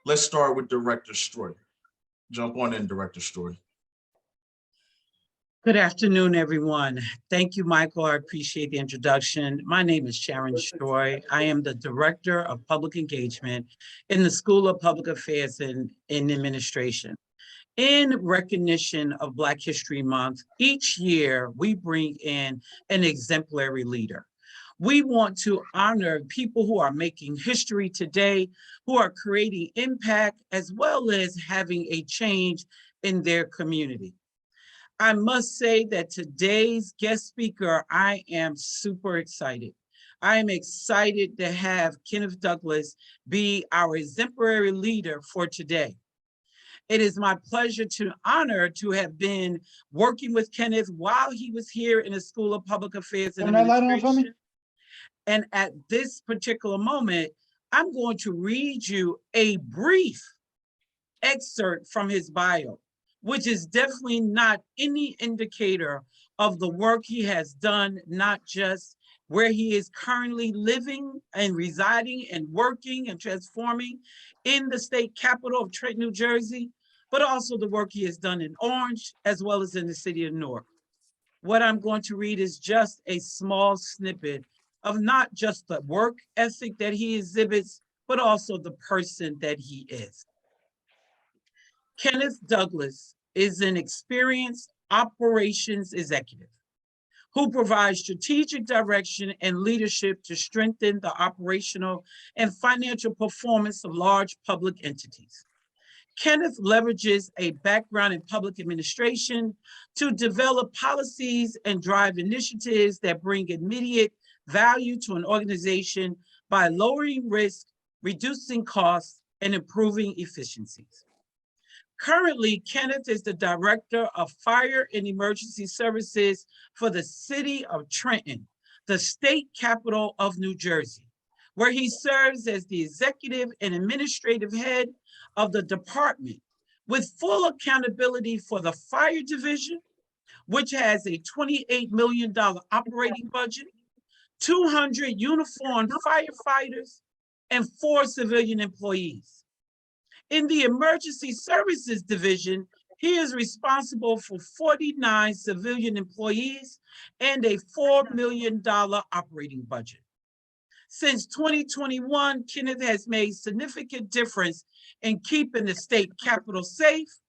Let's start with Director Story. Jump on in, Director Story. Good afternoon, everyone. Thank you, Michael. I appreciate the introduction. My name is Sharon Stroy. I am the Director of Public Engagement in the School of Public Affairs and Administration. In recognition of Black History Month, each year we bring in an exemplary leader. We want to honor people who are making history today, who are creating impact, as well as having a change in their community. I must say that today's guest speaker, I am super excited. I am excited to have Kenneth Douglas be our exemplary leader for today. It is my pleasure to honor to have been working with Kenneth while he was here in the School of Public Affairs and Administration. And at this particular moment, I'm going to read you a brief excerpt from his bio, which is definitely not any indicator of the work he has done, not just where he is currently living and residing and working and transforming in the state capital of Trenton, New Jersey, but also the work he has done in Orange, as well as in the city of Newark. What I'm going to read is just a small snippet of not just the work ethic that he exhibits, but also the person that he is. Kenneth Douglas is an experienced operations executive who provides strategic direction and leadership to strengthen the operational and financial performance of large public entities. Kenneth leverages a background in public administration to develop policies and drive initiatives that bring immediate value to an organization by lowering risk, reducing costs, and improving efficiencies. Currently, Kenneth is the Director of Fire and Emergency Services for the city of Trenton, the state capital of New Jersey, where he serves as the executive and administrative head of the department with full accountability for the fire division, which has a $28 million operating budget, 200 uniformed firefighters, and 4 civilian employees. In the Emergency Services Division, he is responsible for 49 civilian employees and a $4 million operating budget. Since 2021, Kenneth has made significant difference in keeping the state capital safe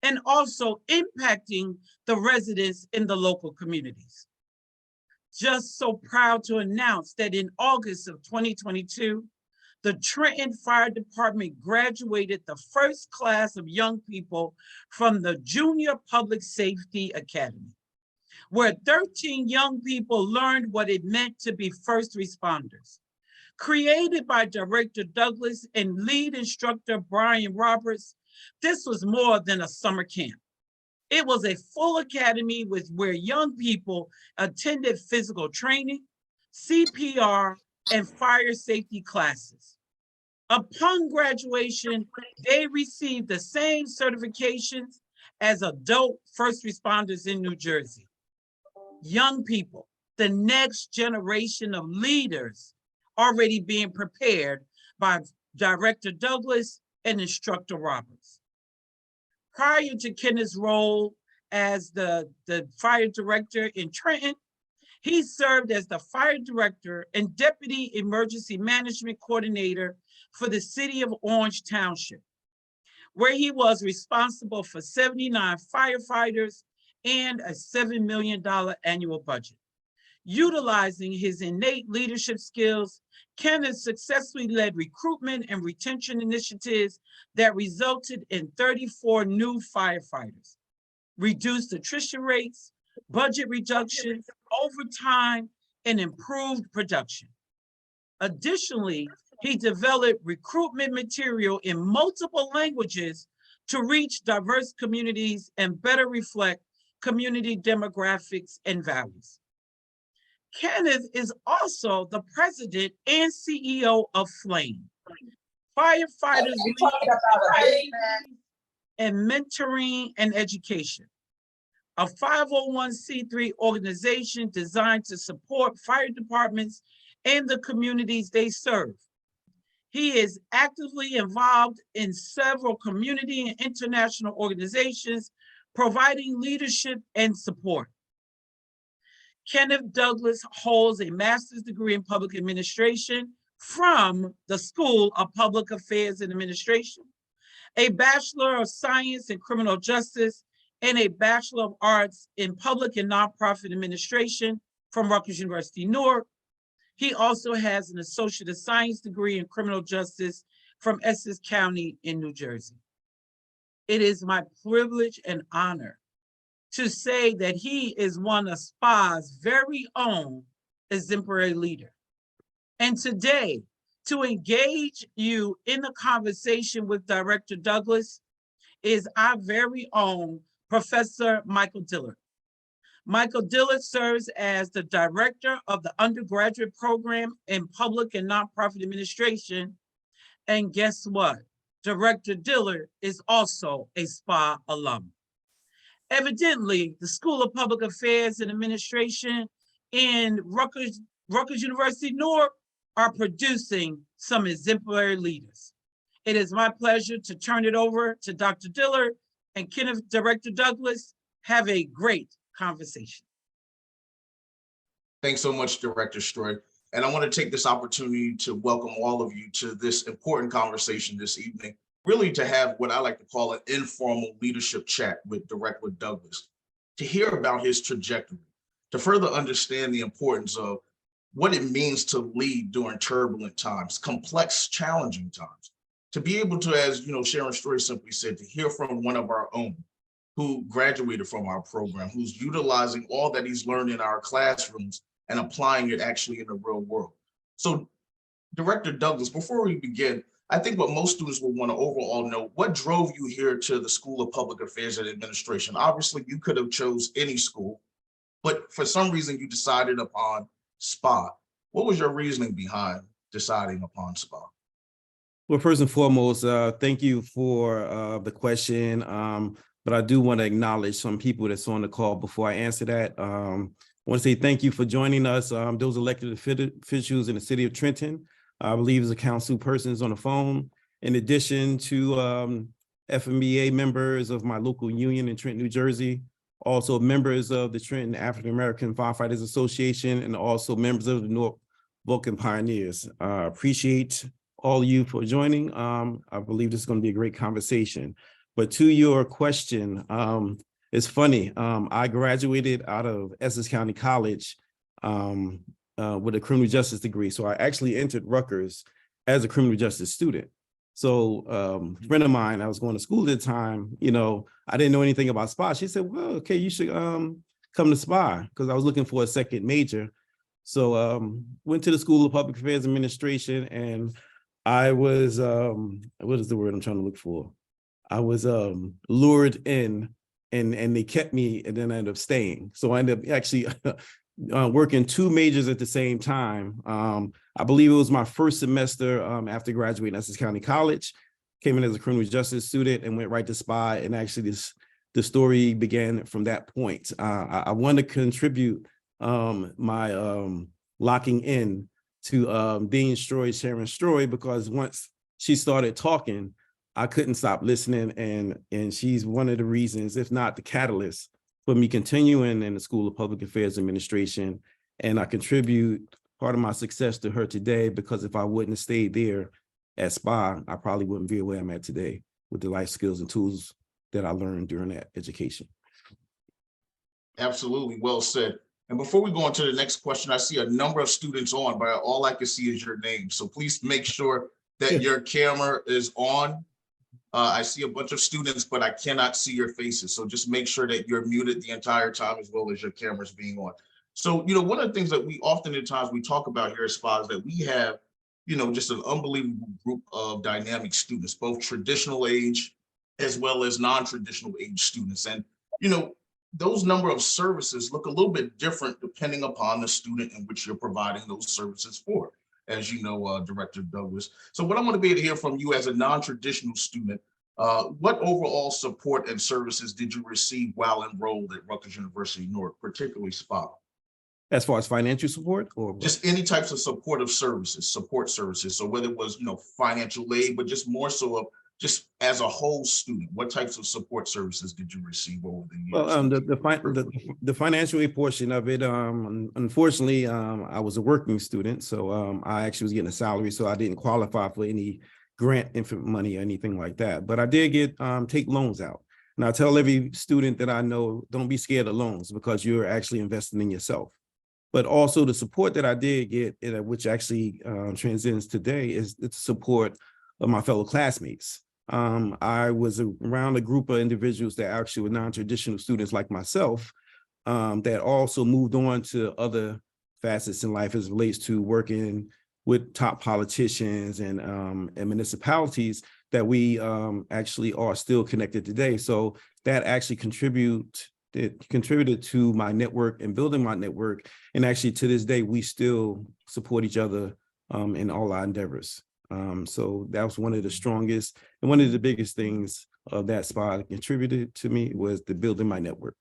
and also impacting the residents in the local communities. Just so proud to announce that in August of 2022, the Trenton Fire Department graduated the first class of young people from the Junior Public Safety Academy, where 13 young people learned what it meant to be first responders. Created by Director Douglas and lead instructor Brian Roberts, this was more than a summer camp. It was a full academy where young people attended physical training, CPR, and fire safety classes. Upon graduation, they received the same certifications as adult first responders in New Jersey. Young people, the next generation of leaders, already being prepared by Director Douglas and Instructor Roberts. Prior to Kenneth's role as the fire director in Trenton, he served as the fire director and deputy emergency management coordinator for the city of Orange Township, where he was responsible for 79 firefighters and a $7 million annual budget. Utilizing his innate leadership skills, Kenneth successfully led recruitment and retention initiatives that resulted in 34 new firefighters, reduced attrition rates, budget reductions, overtime, and improved production. Additionally, he developed recruitment material in multiple languages to reach diverse communities and better reflect community demographics and values. Kenneth is also the president and CEO of Flame, Firefighters League and Mentoring and Education, a 501c3 organization designed to support fire departments and the communities they serve. He is actively involved in several community and international organizations, providing leadership and support. Kenneth Douglas holds a master's degree in public administration from the School of Public Affairs and Administration, a Bachelor of Science in Criminal Justice, and a Bachelor of Arts in Public and Nonprofit Administration from Rutgers University, Newark. He also has an Associate of Science degree in Criminal Justice from Essex County in New Jersey. It is my privilege and honor to say that he is one of SPA's very own exemplary leader. And today, to engage you in a conversation with Director Douglas is our very own Professor Michael Dillard. Michael Dillard serves as the director of the undergraduate program in public and nonprofit administration. And guess what? Director Dillard is also a SPA alum. Evidently, the School of Public Affairs and Administration in Rutgers University, Newark are producing some exemplary leaders. It is my pleasure to turn it over to Dr. Dillard and Kenneth, Director Douglas. Have a great conversation. Thanks so much, Director Stroy. And I want to take this opportunity to welcome all of you to this important conversation this evening, really to have what I like to call an informal leadership chat with Director Douglas, to hear about his trajectory, to further understand the importance of what it means to lead during turbulent times, complex, challenging times, to be able to, as Sharon Stroy simply said, to hear from one of our own who graduated from our program, who's utilizing all that he's learned in our classrooms and applying it actually in the real world. So, Director Douglas, before we begin, I think what most students will want to overall know, what drove you here to the School of Public Affairs and Administration? Obviously, you could have chose any school, but for some reason you decided upon SPA. What was your reasoning behind deciding upon SPA? Well, first and foremost, thank you for the question. But I do want to acknowledge some people that's on the call before I answer that. I want to say thank you for joining us. Those elected officials in the city of Trenton, I believe as a council persons on the phone, in addition to FMEA members of my local union in Trenton, New Jersey, also members of the Trenton African American Firefighters Association, and also members of the North Vulcan Pioneers. Appreciate all of you for joining. I believe this is going to be a great conversation. But to your question, it's funny. I graduated out of Essex County College with a criminal justice degree. So I actually entered Rutgers as a criminal justice student. So a friend of mine, I was going to school at the time, I didn't know anything about SPA. She said, well, okay, you should come to SPA, because I was looking for a second major. So went to the School of Public Affairs Administration, and I was, what is the word I'm trying to look for? I was lured in, and they kept me, and then I ended up staying. So I ended up actually working two majors at the same time. I believe it was my first semester after graduating Essex County College. Came in as a criminal justice student and went right to SPA. And actually the story began from that point. I want to contribute my locking in to Dean Stroy, Sharon Stroy, because once she started talking, I couldn't stop listening, and she's one of the reasons, if not the catalyst, for me continuing in the School of Public Affairs Administration. And I contribute part of my success to her today, because if I wouldn't have stayed there at SPA, I probably wouldn't be where I'm at today with the life skills and tools that I learned during that education. Absolutely, well said. And before we go on to the next question, I see a number of students on, but all I can see is your name. So please make sure that your camera is on. I see a bunch of students, but I cannot see your faces. So just make sure that you're muted the entire time, as well as your cameras being on. So, one of the things that we oftentimes we talk about here at SPA is that we have, just an unbelievable group of dynamic students, both traditional age as well as non-traditional age students. And, those number of services look a little bit different depending upon the student in which you're providing those services for, as you know, Director Douglas. So what I want to be able to hear from you as a non-traditional student, what overall support and services did you receive while enrolled at Rutgers University, Newark, particularly SPA? As far as financial support or what? Just any types of supportive services, support services. So whether it was, financial aid, but just more so of just as a whole student, what types of support services did you receive over the years? Well, the financial aid portion of it, unfortunately, I was a working student, so I actually was getting a salary, so I didn't qualify for any grant infant money or anything like that. But I did get take loans out. And I tell every student that I know, don't be scared of loans because you're actually investing in yourself. But also the support that I did get, which actually transcends today, is the support of my fellow classmates. I was around a group of individuals that actually were non-traditional students like myself, that also moved on to other facets in life as it relates to working with top politicians and municipalities that we actually are still connected today. So that actually contributed to my network and building my network. And actually to this day, we still support each other in all our endeavors. So that was one of the strongest and one of the biggest things of that spot contributed to me was the building my network.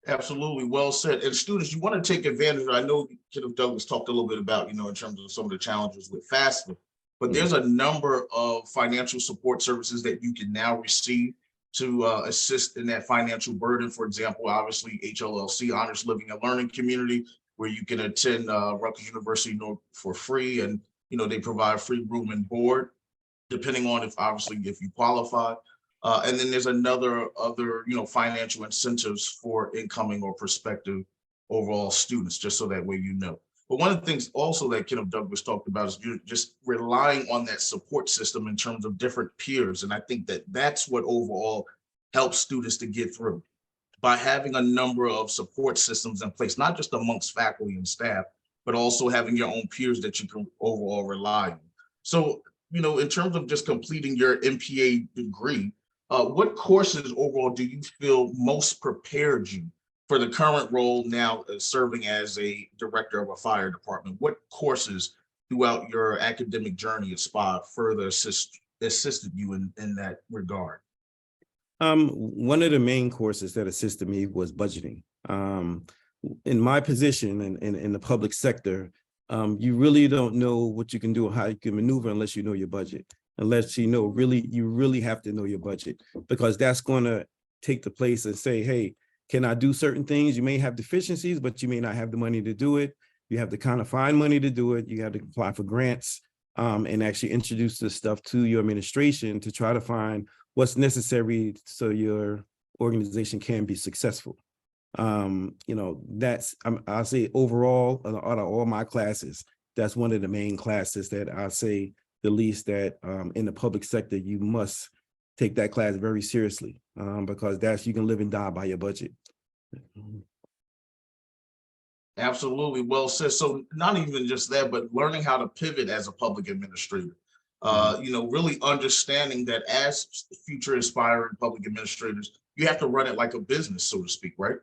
Absolutely, well said. And students, you want to take advantage of, I know Kenneth Douglas talked a little bit about, in terms of some of the challenges with FAFSA, but there's a number of financial support services that you can now receive to assist in that financial burden. For example, obviously HLLC, Honors Living and Learning Community, where you can attend Rutgers University for free, and they provide free room and board, depending on if you qualify. And then there's other financial incentives for incoming or prospective overall students, just so that way you know. But one of the things also that Kenneth Douglas talked about is you're just relying on that support system in terms of different peers. And I think that that's what overall helps students to get through, by having a number of support systems in place, not just amongst faculty and staff, but also having your own peers that you can overall rely on. So, in terms of just completing your MPA degree, what courses overall do you feel most prepared you for the current role now serving as a director of a fire department? What courses throughout your academic journey at SPA further assisted you in that regard? One of the main courses that assisted me was budgeting. In my position in the public sector, you really don't know what you can do or how you can maneuver unless you know your budget. Unless you really have to know your budget, because that's going to take the place and say, hey, can I do certain things? You may have deficiencies, but you may not have the money to do it. You have to kind of find money to do it. You have to apply for grants and actually introduce this stuff to your administration to try to find what's necessary so your organization can be successful. I'll say overall, out of all my classes, that's one of the main classes that I say the least that in the public sector, you must take that class very seriously because you can live and die by your budget. Absolutely, well said. So not even just that, but learning how to pivot as a public administrator. Really understanding that as future aspiring public administrators, you have to run it like a business, so to speak, right?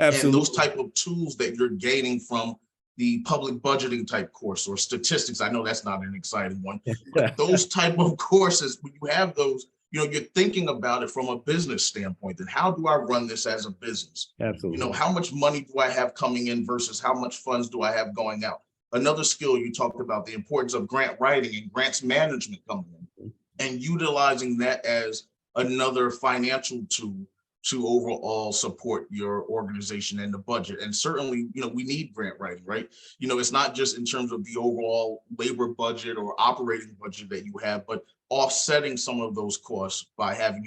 Absolutely. And those type of tools that you're gaining from the public budgeting type course or statistics, I know that's not an exciting one, but those type of courses, when you have those, you're thinking about it from a business standpoint. Then how do I run this as a business? Absolutely. How much money do I have coming in versus how much funds do I have going out? Another skill you talked about, the importance of grant writing and grants management coming in and utilizing that as another financial tool to overall support your organization and the budget. And certainly, we need grant writing, right? It's not just in terms of the overall labor budget or operating budget that you have, but offsetting some of those costs by having,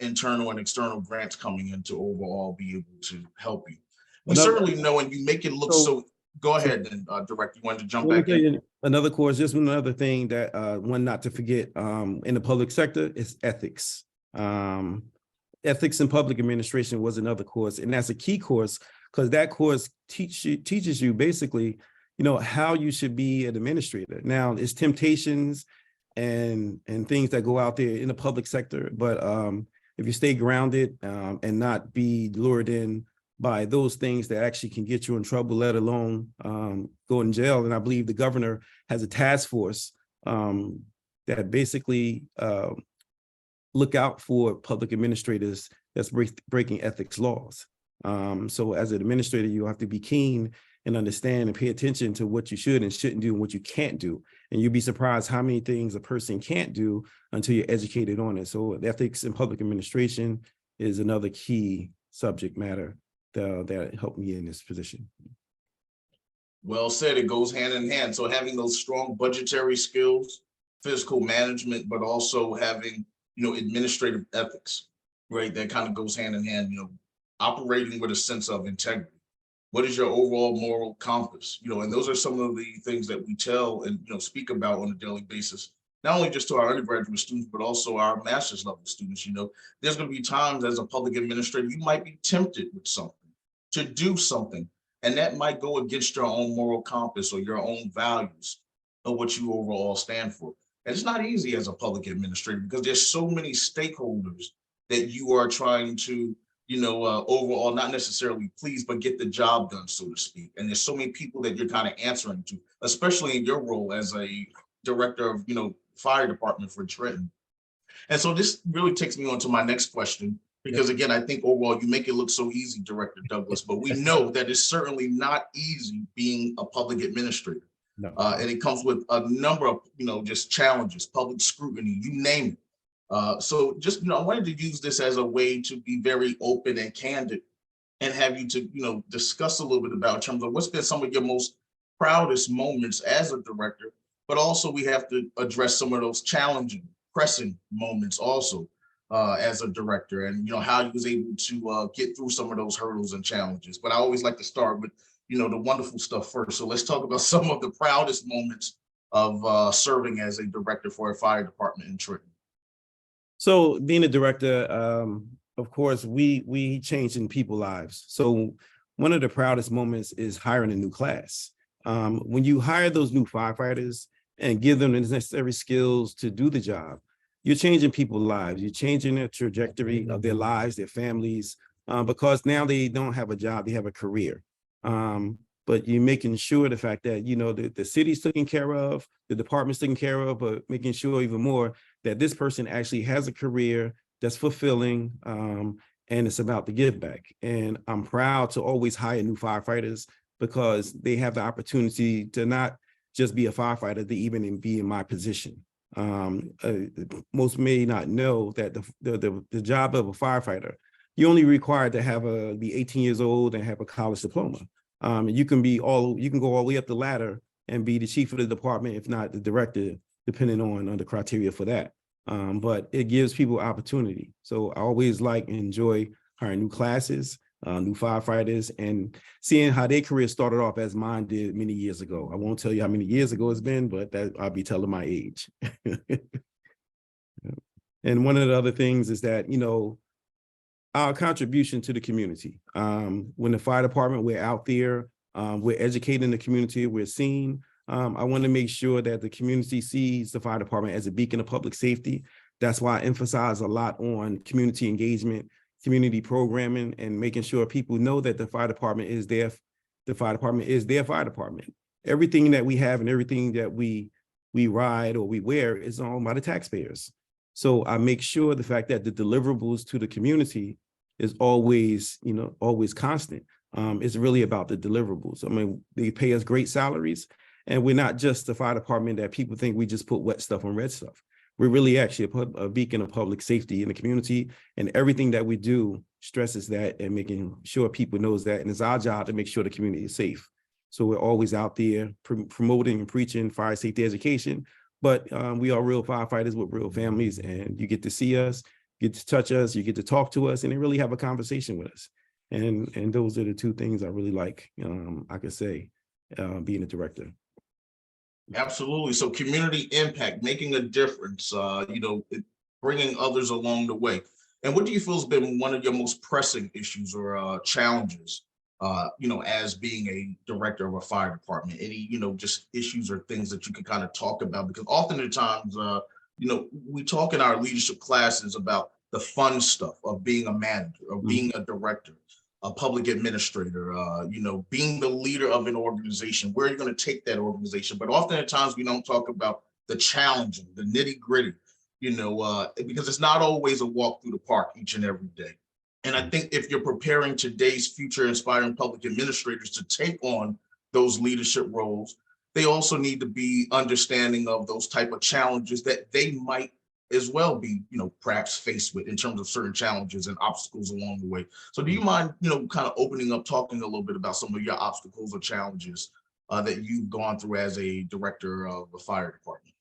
internal and external grants coming in to overall be able to help you. We certainly know, and you make it look go ahead and Director, you wanted to jump back in? Another course, just another thing that one not to forget in the public sector is ethics. Ethics in public administration was another course, and that's a key course because that course teaches you basically, how you should be an administrator. Now, it's temptations and things that go out there in the public sector, but if you stay grounded and not be lured in by those things that actually can get you in trouble, let alone go in jail. And I believe the governor has a task force that basically look out for public administrators that's breaking ethics laws. So as an administrator, you have to be keen and understand and pay attention to what you should and shouldn't do and what you can't do. And you'd be surprised how many things a person can't do until you're educated on it. So ethics in public administration is another key subject matter that helped me in this position. Well said. It goes hand in hand. So having those strong budgetary skills, fiscal management, but also having, administrative ethics, right? That kind of goes hand in hand, operating with a sense of integrity. What is your overall moral compass? And those are some of the things that we tell and, speak about on a daily basis, not only just to our undergraduate students, but also our master's level students. There's going to be times as a public administrator, you might be tempted with something, to do something, and that might go against your own moral compass or your own values of what you overall stand for. And it's not easy as a public administrator because there's so many stakeholders that you are trying to, overall, not necessarily please, but get the job done, so to speak. And there's so many people that you're kind of answering to, especially in your role as a director of, fire department for Trenton. And so this really takes me on to my next question, because again, I think overall you make it look so easy, Director Douglas, but we know that it's certainly not easy being a public administrator. No. And it comes with a number of, just challenges, public scrutiny, you name it. So just, I wanted to use this as a way to be very open and candid and have you to, discuss a little bit about in terms of what's been some of your most proudest moments as a director, but also we have to address some of those challenging, pressing moments also as a director and, how you was able to get through some of those hurdles and challenges. But I always like to start with, the wonderful stuff first. So let's talk about some of the proudest moments of serving as a director for a fire department in Trenton. So being a director, of course, we changing people's lives. So one of the proudest moments is hiring a new class. When you hire those new firefighters and give them the necessary skills to do the job, you're changing people's lives. You're changing the trajectory of their lives, their families, because now they don't have a job, they have a career. But you're making sure the fact that, the city's taken care of, the department's taken care of, but making sure even more that this person actually has a career that's fulfilling, and it's about the give back. And I'm proud to always hire new firefighters because they have the opportunity to not just be a firefighter, to even be in my position. Most may not know that the job of a firefighter, you only required to be 18 years old and have a college diploma. You can go all the way up the ladder and be the chief of the department, if not the director, depending on the criteria for that. But it gives people opportunity. So I always enjoy hiring new classes, new firefighters, and seeing how their career started off as mine did many years ago. I won't tell you how many years ago it's been, but I'll be telling my age. And one of the other things is that, our contribution to the community. When the fire department, we're out there, we're educating the community, we're seen. I want to make sure that the community sees the fire department as a beacon of public safety. That's why I emphasize a lot on community engagement, community programming, and making sure people know that the fire department is their fire department. Everything that we have and everything that we ride or we wear is owned by the taxpayers. So I make sure the fact that the deliverables to the community is always constant. It's really about the deliverables. I mean, they pay us great salaries, and we're not just the fire department that people think we just put wet stuff on red stuff. We're really actually a beacon of public safety in the community, and everything that we do stresses that and making sure people knows that. And it's our job to make sure the community is safe. So we're always out there promoting and preaching fire safety education, but we are real firefighters with real families, and you get to see us, get to touch us, you get to talk to us, and they really have a conversation with us. And those are the two things I really like, I could say, being a director. Absolutely. So community impact, making a difference, bringing others along the way. And what do you feel has been one of your most pressing issues or challenges, as being a director of a fire department? Any, just issues or things that you can kind of talk about? Because oftentimes, we talk in our leadership classes about the fun stuff of being a manager, of being a director, a public administrator, being the leader of an organization. Where are you going to take that organization? But oftentimes we don't talk about the challenging, the nitty gritty, because it's not always a walk through the park each and every day. And I think if you're preparing today's future inspiring public administrators to take on those leadership roles, they also need to be understanding of those type of challenges that they might as well be, perhaps faced with in terms of certain challenges and obstacles along the way. So do you mind, kind of opening up, talking a little bit about some of your obstacles or challenges that you've gone through as a director of the fire department?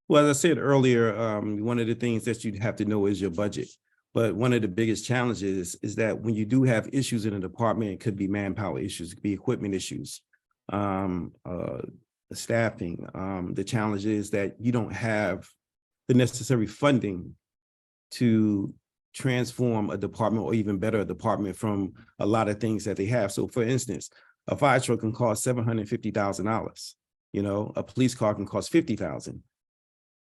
Well, as I said earlier, one of the things that you have to know is your budget. But one of the biggest challenges is that when you do have issues in a department, it could be manpower issues, it could be equipment issues, staffing. The challenge is that you don't have the necessary funding to transform a department or even better a department from a lot of things that they have. So for instance, a fire truck can cost $750,000. A police car can cost $50,000.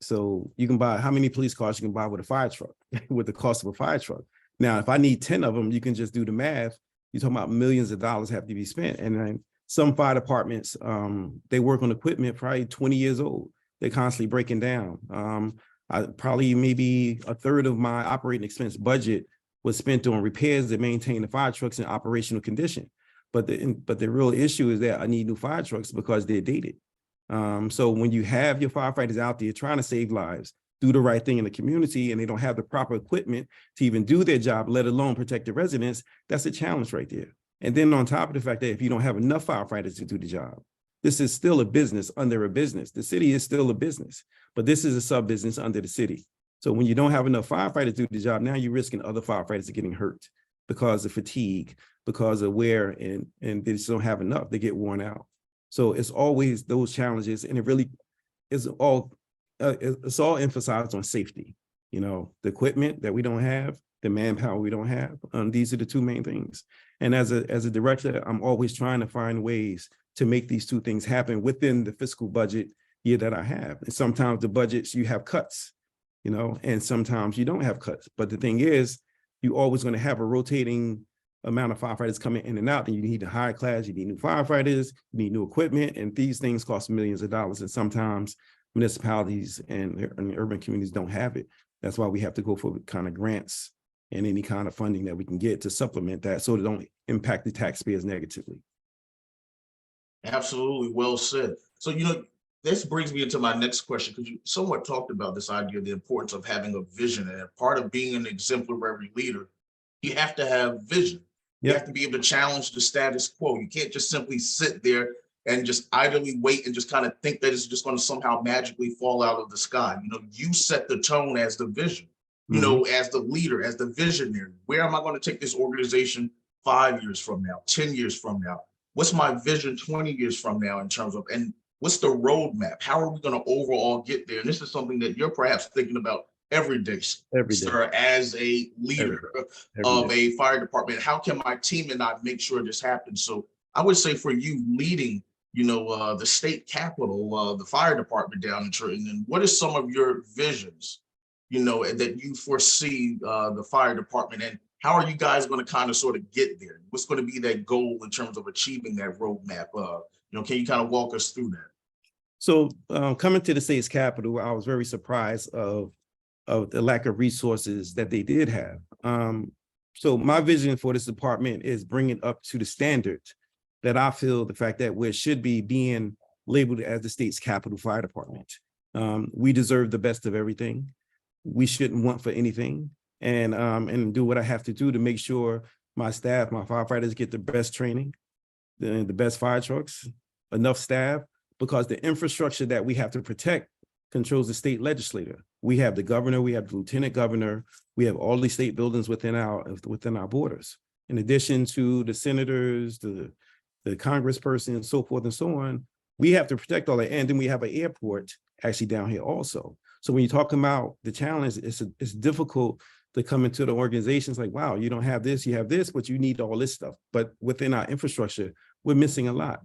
So you can buy, how many police cars you can buy with a fire truck, with the cost of a fire truck. Now, if I need 10 of them, you can just do the math. You're talking about millions of dollars have to be spent. And then some fire departments, they work on equipment probably 20 years old. They're constantly breaking down. Probably maybe a third of my operating expense budget was spent on repairs that maintain the fire trucks in operational condition. But the real issue is that I need new fire trucks because they're dated. So when you have your firefighters out there trying to save lives, do the right thing in the community, and they don't have the proper equipment to even do their job, let alone protect the residents, that's a challenge right there. And then on top of the fact that if you don't have enough firefighters to do the job, this is still a business under a business. The city is still a business, but this is a sub-business under the city. So when you don't have enough firefighters to do the job, now you're risking other firefighters getting hurt because of fatigue, because of wear, and they just don't have enough. They get worn out. So it's always those challenges, and it really is all emphasized on safety. The equipment that we don't have, the manpower we don't have. These are the two main things. And as a director, I'm always trying to find ways to make these two things happen within the fiscal budget year that I have. And sometimes the budgets, you have cuts, and sometimes you don't have cuts. But the thing is, you're always going to have a rotating amount of firefighters coming in and out, and you need a higher class, you need new firefighters, you need new equipment, and these things cost millions of dollars. And sometimes municipalities and urban communities don't have it. That's why we have to go for kind of grants and any kind of funding that we can get to supplement that so it don't impact the taxpayers negatively. Absolutely, well said. So, this brings me into my next question, because you somewhat talked about this idea of the importance of having a vision, and part of being an exemplary leader, you have to have vision. You have to be able to challenge the status quo. You can't just simply sit there and just idly wait and just kind of think that it's just going to somehow magically fall out of the sky. You set the tone as the vision, as the leader, as the visionary. Where am I going to take this organization 5 years from now, 10 years from now? What's my vision 20 years from now in terms of, and what's the roadmap? How are we going to overall get there? And this is something that you're perhaps thinking about every day, sir, as a leader of a fire department. How can my team and I make sure this happens? So I would say for you leading, the state capitol, the fire department down in Trenton, and what are some of your visions, that you foresee the fire department, and how are you guys going to kind of sort of get there? What's going to be that goal in terms of achieving that roadmap? Can you kind of walk us through that? So coming to the state's capital, I was very surprised of the lack of resources that they did have. So my vision for this department is bringing up to the standard that I feel the fact that we should be being labeled as the state's capital fire department. We deserve the best of everything. We shouldn't want for anything, and do what I have to do to make sure my staff, my firefighters get the best training, the best fire trucks, enough staff, because the infrastructure that we have to protect controls the state legislature. We have the governor, we have the lieutenant governor, we have all these state buildings within our borders. In addition to the senators, the congressperson, and so forth and so on, we have to protect all that. And then we have an airport actually down here also. So when you talk about the challenge, it's difficult to come into the organizations like, wow, you don't have this, you have this, but you need all this stuff. But within our infrastructure, we're missing a lot.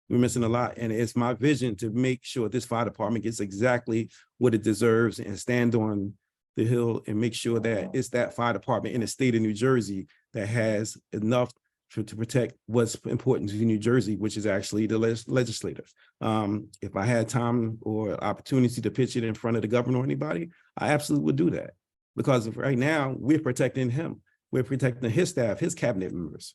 We're missing a lot. And it's my vision to make sure this fire department gets exactly what it deserves and stand on the hill and make sure that it's that fire department in the state of New Jersey that has enough to protect what's important to New Jersey, which is actually the legislators. If I had time or opportunity to pitch it in front of the governor or anybody, I absolutely would do that. Because right now we're protecting him. we're protecting his staff, his cabinet members.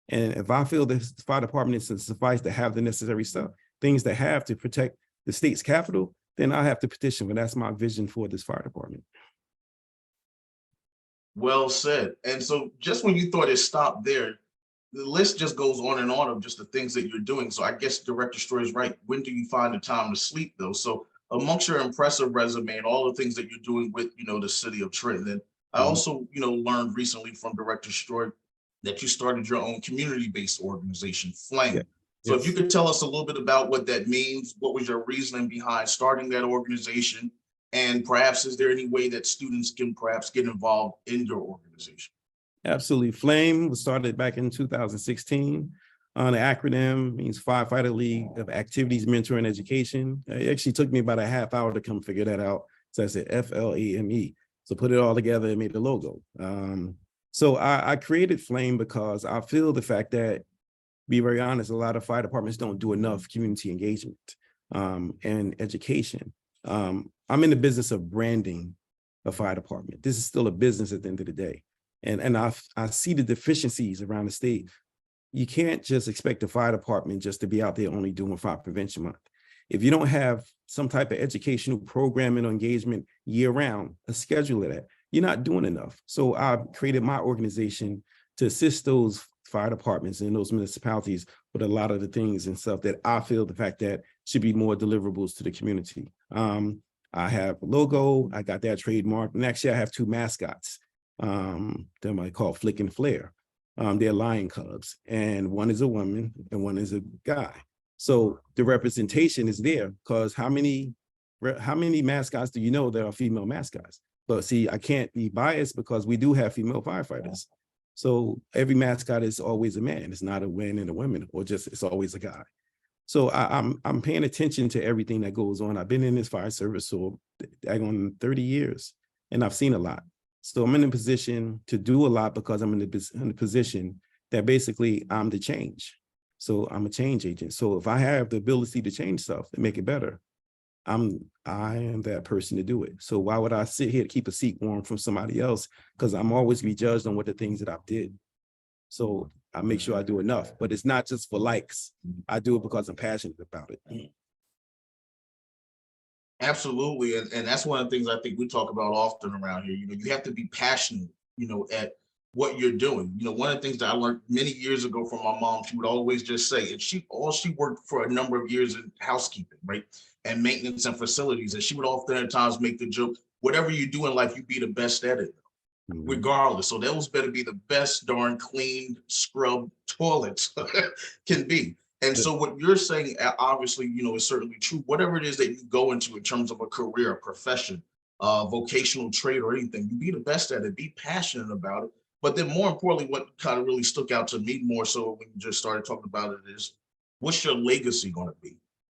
And if I feel the fire department is suffice to have the necessary stuff, things that have to protect the state's capital, then I have to petition. But that's my vision for this fire department. Well said. And so just when you thought it stopped there, the list just goes on and on of just the things that you're doing. So I guess Director Story is right. When do you find the time to sleep though? So amongst your impressive resume and all the things that you're doing with, the city of Trenton, I also, learned recently from Director Story that you started your own community-based organization, Flame. Yeah. So Yes. if you could tell us a little bit about what that means, what was your reasoning behind starting that organization? And perhaps is there any way that students can perhaps get involved in your organization? Absolutely. Flame was started back in 2016. The acronym means Firefighter League of Activities, Mentoring, and Education. It actually took me about a half hour to come figure that out. So I said FLAME. So put it all together and made the logo. So I created Flame because I feel the fact that, be very honest, a lot of fire departments don't do enough community engagement and education. I'm in the business of branding a fire department. This is still a business at the end of the day. And I see the deficiencies around the state. You can't just expect the fire department just to be out there only doing Fire Prevention Month. If you don't have some type of educational programming or engagement year round, a schedule of that, you're not doing enough. So I created my organization to assist those fire departments and those municipalities with a lot of the things and stuff that I feel the fact that should be more deliverables to the community. I have a logo, I got that trademark, and actually I have two mascots. They might call Flick and Flare. They're lion cubs, and one is a woman and one is a guy. So the representation is there because how many mascots do you know that are female mascots? But see, I can't be biased because we do have female firefighters. So every mascot is always a man. It's not a man and a woman, or just it's always a guy. So I'm paying attention to everything that goes on. I've been in this fire service for 30 years, and I've seen a lot. So I'm in a position to do a lot because I'm in a position that basically I'm the change. So I'm a change agent. So if I have the ability to change stuff and make it better, I am that person to do it. So why would I sit here to keep a seat warm from somebody else? Because I'm always be judged on what the things that I did. So I make sure I do enough, but it's not just for likes. I do it because I'm passionate about it. Absolutely. And that's one of the things I think we talk about often around here. You have to be passionate, at what you're doing. One of the things that I learned many years ago from my mom, she would always just say, and she worked for a number of years in housekeeping, right? And maintenance and facilities. And she would oftentimes make the joke, whatever you do in life, you be the best at it, regardless. So those better be the best darn cleaned, scrubbed toilets can be. And so what you're saying, obviously, is certainly true. Whatever it is that you go into in terms of a career, a profession, vocational trade or anything, you be the best at it, be passionate about it. But then more importantly, what kind of really stuck out to me more so when you just started talking about it is, what's your legacy going to be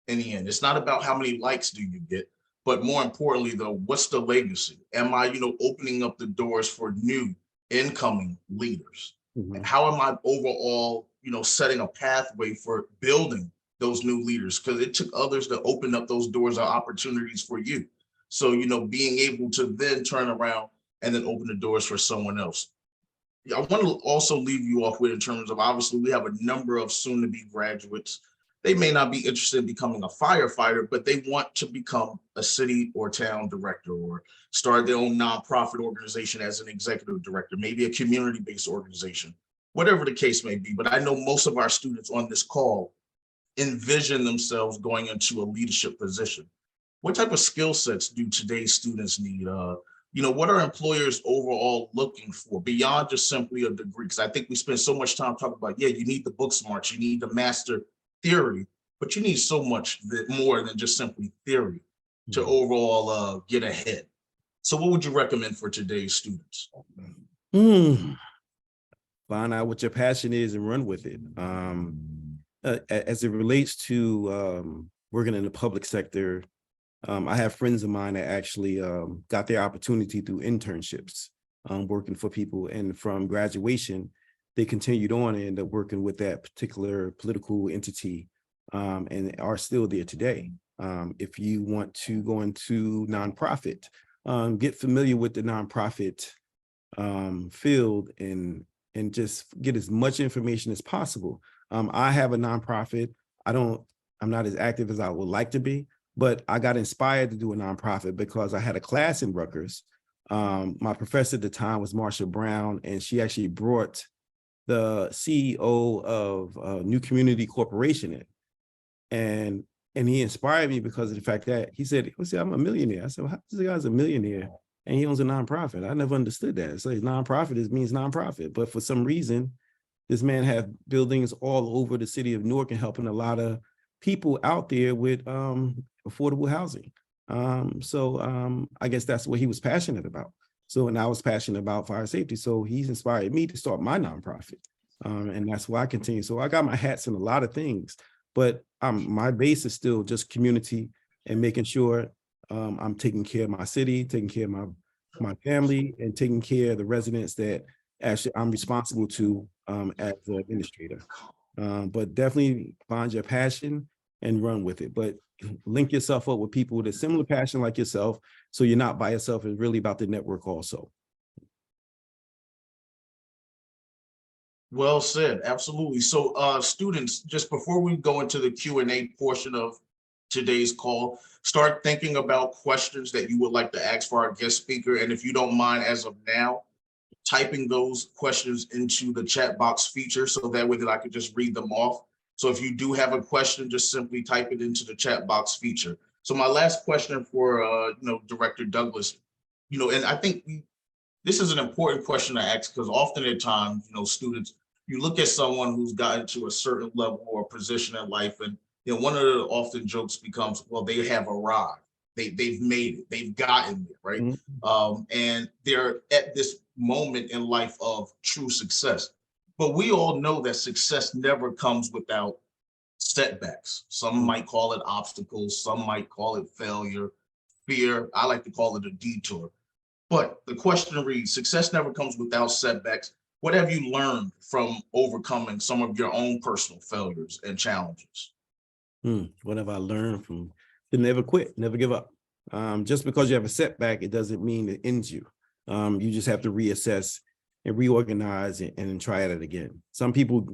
in the end? It's not about how many likes do you get, but more importantly, though, what's the legacy? Am I, opening up the doors for new incoming leaders? And how am I overall, setting a pathway for building those new leaders? Because it took others to open up those doors or opportunities for you. So, being able to then turn around and then open the doors for someone else. I want to also leave you off with in terms of, obviously, we have a number of soon-to-be graduates. They may not be interested in becoming a firefighter, but they want to become a city or town director or start their own nonprofit organization as an executive director, maybe a community-based organization, whatever the case may be. But I know most of our students on this call envision themselves going into a leadership position. What type of skill sets do today's students need? What are employers overall looking for beyond just simply a degree? Because I think we spend so much time talking about, you need the book smarts, you need the master theory, but you need so much more than just simply theory to overall get ahead. So what would you recommend for today's students? Find out what your passion is and run with it. As it relates to working in the public sector, I have friends of mine that actually got their opportunity through internships, working for people, and from graduation, they continued on and ended up working with that particular political entity and are still there today. If you want to go into nonprofit, get familiar with the nonprofit field and just get as much information as possible. I have a nonprofit. I'm not as active as I would like to be, but I got inspired to do a nonprofit because I had a class in Rutgers. My professor at the time was Marsha Brown, and she actually brought the CEO of New Community Corporation in. And he inspired me because of the fact that he said, well, see, I'm a millionaire. I said, well, how this guy's a millionaire and he owns a nonprofit? I never understood that. So nonprofit means nonprofit. But for some reason, this man had buildings all over the city of Newark and helping a lot of people out there with affordable housing. I guess that's what he was passionate about. So, and I was passionate about fire safety. So he's inspired me to start my nonprofit. And that's why I continue. So I got my hats in a lot of things, but my base is still just community and making sure I'm taking care of my city, taking care of my family, and taking care of the residents that actually I'm responsible to as an administrator. But definitely find your passion and run with it. But link yourself up with people with a similar passion like yourself, so you're not by yourself. It's really about the network also. Well said, absolutely. So students, just before we go into the Q&A portion of today's call, start thinking about questions that you would like to ask for our guest speaker. And if you don't mind, as of now, typing those questions into the chat box feature so that way that I could just read them off. So if you do have a question, just simply type it into the chat box feature. So my last question for Director Douglas, and I think this is an important question to ask because often at times, students, you look at someone who's gotten to a certain level or position in life, and one of the often jokes becomes, well, they have arrived. They've made it. They've gotten there, right? Mm-hmm. And they're at this moment in life of true success. But we all know that success never comes without setbacks. Some might call it obstacles. Some might call it failure, fear. I like to call it a detour. But the question reads, success never comes without setbacks. What have you learned from overcoming some of your own personal failures and challenges? What have I learned from to never quit, never give up? Just because you have a setback, it doesn't mean it ends you. You just have to reassess and reorganize and try it again. Some people,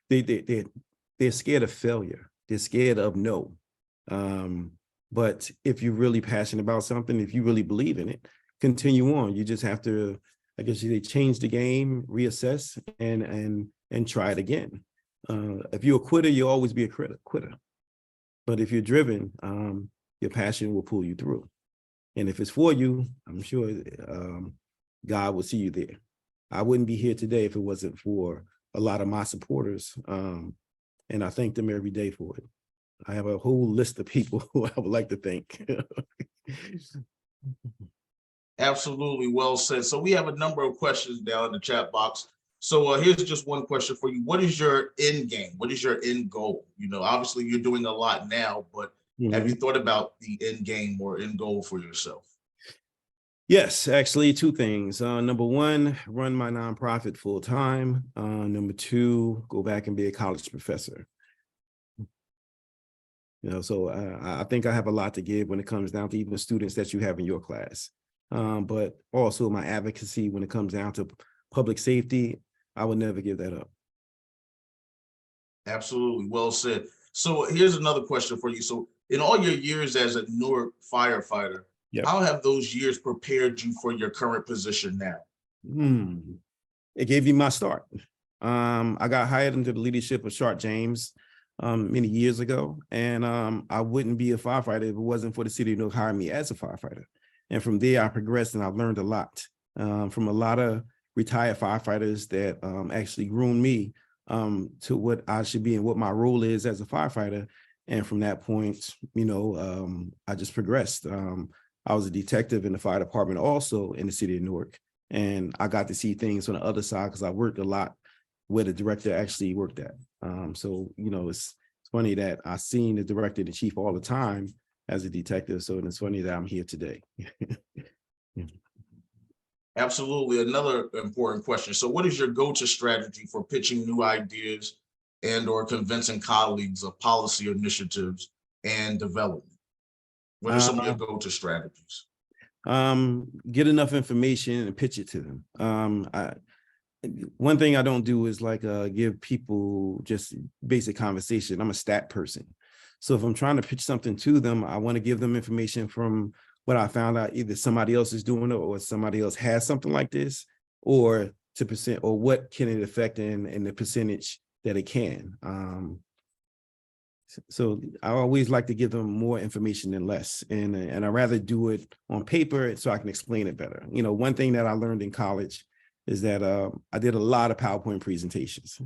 they're scared of failure. They're scared of no. But if you're really passionate about something, if you really believe in it, continue on. You just have to, I guess you say, change the game, reassess, and try it again. If you're a quitter, you'll always be a quitter. But if you're driven, your passion will pull you through. And if it's for you, I'm sure God will see you there. I wouldn't be here today if it wasn't for a lot of my supporters. And I thank them every day for it. I have a whole list of people who I would like to thank. Absolutely, well said. So we have a number of questions down in the chat box. So here's just one question for you. What is your end game? What is your end goal? Obviously you're doing a lot now, but have you thought about the end game or end goal for yourself? Yes, actually, two things. Number one, run my nonprofit full time. Number two, go back and be a college professor. So I think I have a lot to give when it comes down to even the students that you have in your class. But also my advocacy when it comes down to public safety, I would never give that up. Absolutely, well said. So here's another question for you. So in all your years as a Newark firefighter, how have those years prepared you for your current position now? It gave me my start. I got hired into the leadership of Sharp James many years ago, and I wouldn't be a firefighter if it wasn't for the city to hire me as a firefighter. And from there, I progressed and I've learned a lot from a lot of retired firefighters that actually groomed me to what I should be and what my role is as a firefighter. And from that point, I just progressed. I was a detective in the fire department also in the city of Newark. And I got to see things on the other side because I worked a lot where the director actually worked at. It's funny that I seen the director and the chief all the time as a detective. So it's funny that I'm here today. Absolutely. Another important question. So what is your go-to strategy for pitching new ideas and or convincing colleagues of policy initiatives and development? What are some of your go-to strategies? Get enough information and pitch it to them. One thing I don't do is like give people just basic conversation. I'm a stat person. So if I'm trying to pitch something to them, I want to give them information from what I found out either somebody else is doing it or somebody else has something like this, or to percent, or what can it affect in the percentage that it can. So I always like to give them more information than less, and I rather do it on paper so I can explain it better. You know, one thing that I learned in college is that I did a lot of PowerPoint presentations.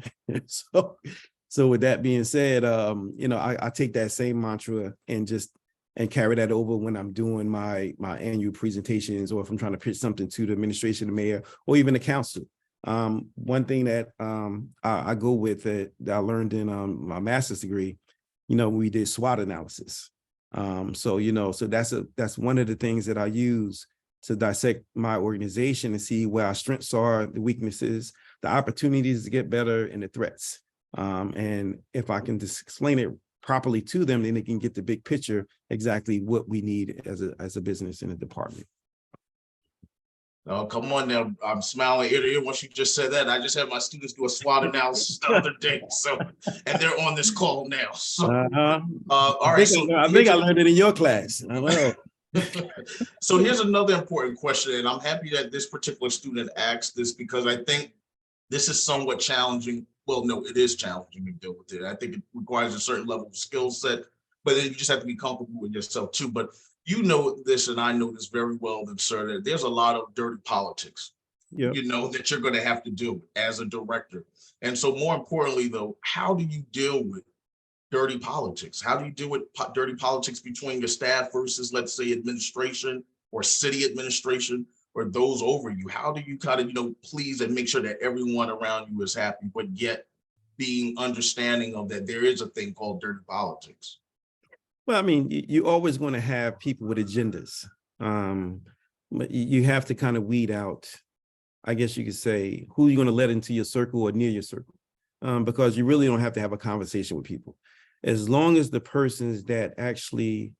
So with that being said, you know, I take that same mantra and carry that over when I'm doing my annual presentations, or if I'm trying to pitch something to the administration, the mayor, or even the council. One thing that I go with that I learned in my master's degree, you know, we did SWOT analysis. So, you know, so that's one of the things that I use to dissect my organization and see where our strengths are, the weaknesses, the opportunities to get better, and the threats. And if I can just explain it properly to them, then they can get the big picture, exactly what we need as a business in a department. Oh, come on now. I'm smiling ear to ear once you just said that. I just had my students do a SWOT analysis the other day. So, and they're on this call now. So, all right. So I think I learned it in your class. I know. So here's another important question, and I'm happy that this particular student asked this, because I think this is somewhat challenging. Well, no, it is challenging to deal with it. I think it requires a certain level of skill set, but then you just have to be comfortable with yourself too. But you know this, and I know this very well, that, sir, that there's a lot of dirty politics, you know, that you're going to have to deal with as a director. And so more importantly, though, how do you deal with dirty politics? How do you deal with dirty politics between your staff versus, let's say, administration or city administration, or those over you? How do you kind of, you know, please and make sure that everyone around you is happy, but yet being understanding of that there is a thing called dirty politics? Well, I mean, you always want to have people with agendas. But you have to kind of weed out, I guess you could say, who you're going to let into your circle or near your circle, because you really don't have to have a conversation with people. As long as the persons that actually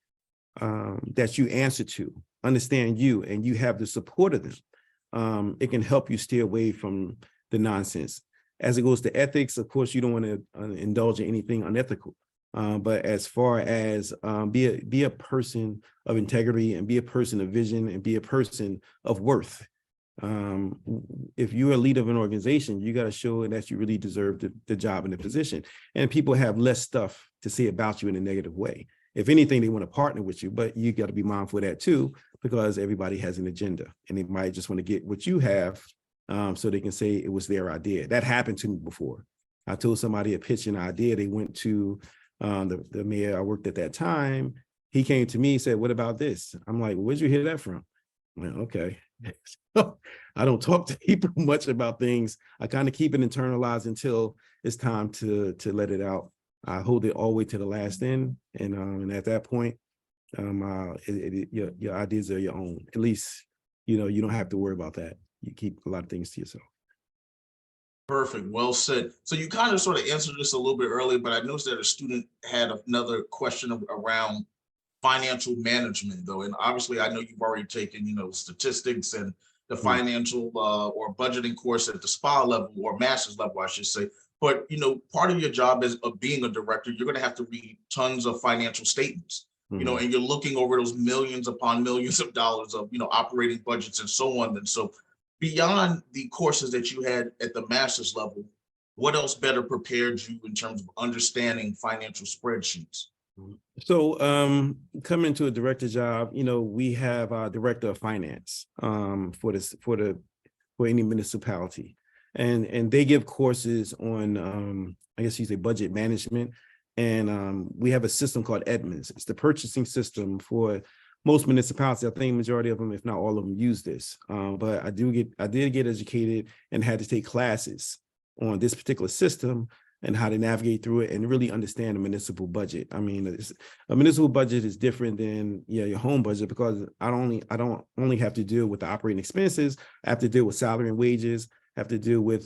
that you answer to understand you and you have the support of them, it can help you steer away from the nonsense. As it goes to ethics, of course, you don't want to indulge in anything unethical. But as far as be a person of integrity, and be a person of vision, and be a person of worth. If you're a leader of an organization, you got to show that you really deserve the job and the position. And people have less stuff to say about you in a negative way. If anything, they want to partner with you, but you got to be mindful of that too, because everybody has an agenda, and they might just want to get what you have, so they can say it was their idea. That happened to me before. I told somebody a pitch an idea. They went to the mayor I worked at that time. He came to me and said, "What about this?" I'm like, "Where'd you hear that from?" Well, okay. I don't talk to people much about things. I kind of keep it internalized until it's time to let it out. I hold it all the way to the last end, and at that point, your ideas are your own. At least, you know, you don't have to worry about that. You keep a lot of things to yourself. Perfect. Well said. So you kind of sort of answered this a little bit earlier, but I noticed that a student had another question around financial management, though. And obviously, I know you've already taken, you know, statistics and the financial or budgeting course at the SPA level, or master's level, I should say. But, you know, part of your job as of being a director, you're going to have to read tons of financial statements, you know, and you're looking over those millions upon millions of dollars of, you know, operating budgets and so on. And so beyond the courses that you had at the master's level, what else better prepared you in terms of understanding financial spreadsheets? So coming to a director job, you know, we have our director of finance for any municipality. And they give courses on, I guess you say, budget management. And we have a system called Edmunds. It's the purchasing system for most municipalities. I think majority of them, if not all of them, use this. But I did get educated and had to take classes on this particular system and how to navigate through it and really understand the municipal budget. I mean, a municipal budget is different than your home budget, because I don't only have to deal with the operating expenses. I have to deal with salary and wages. I have to deal with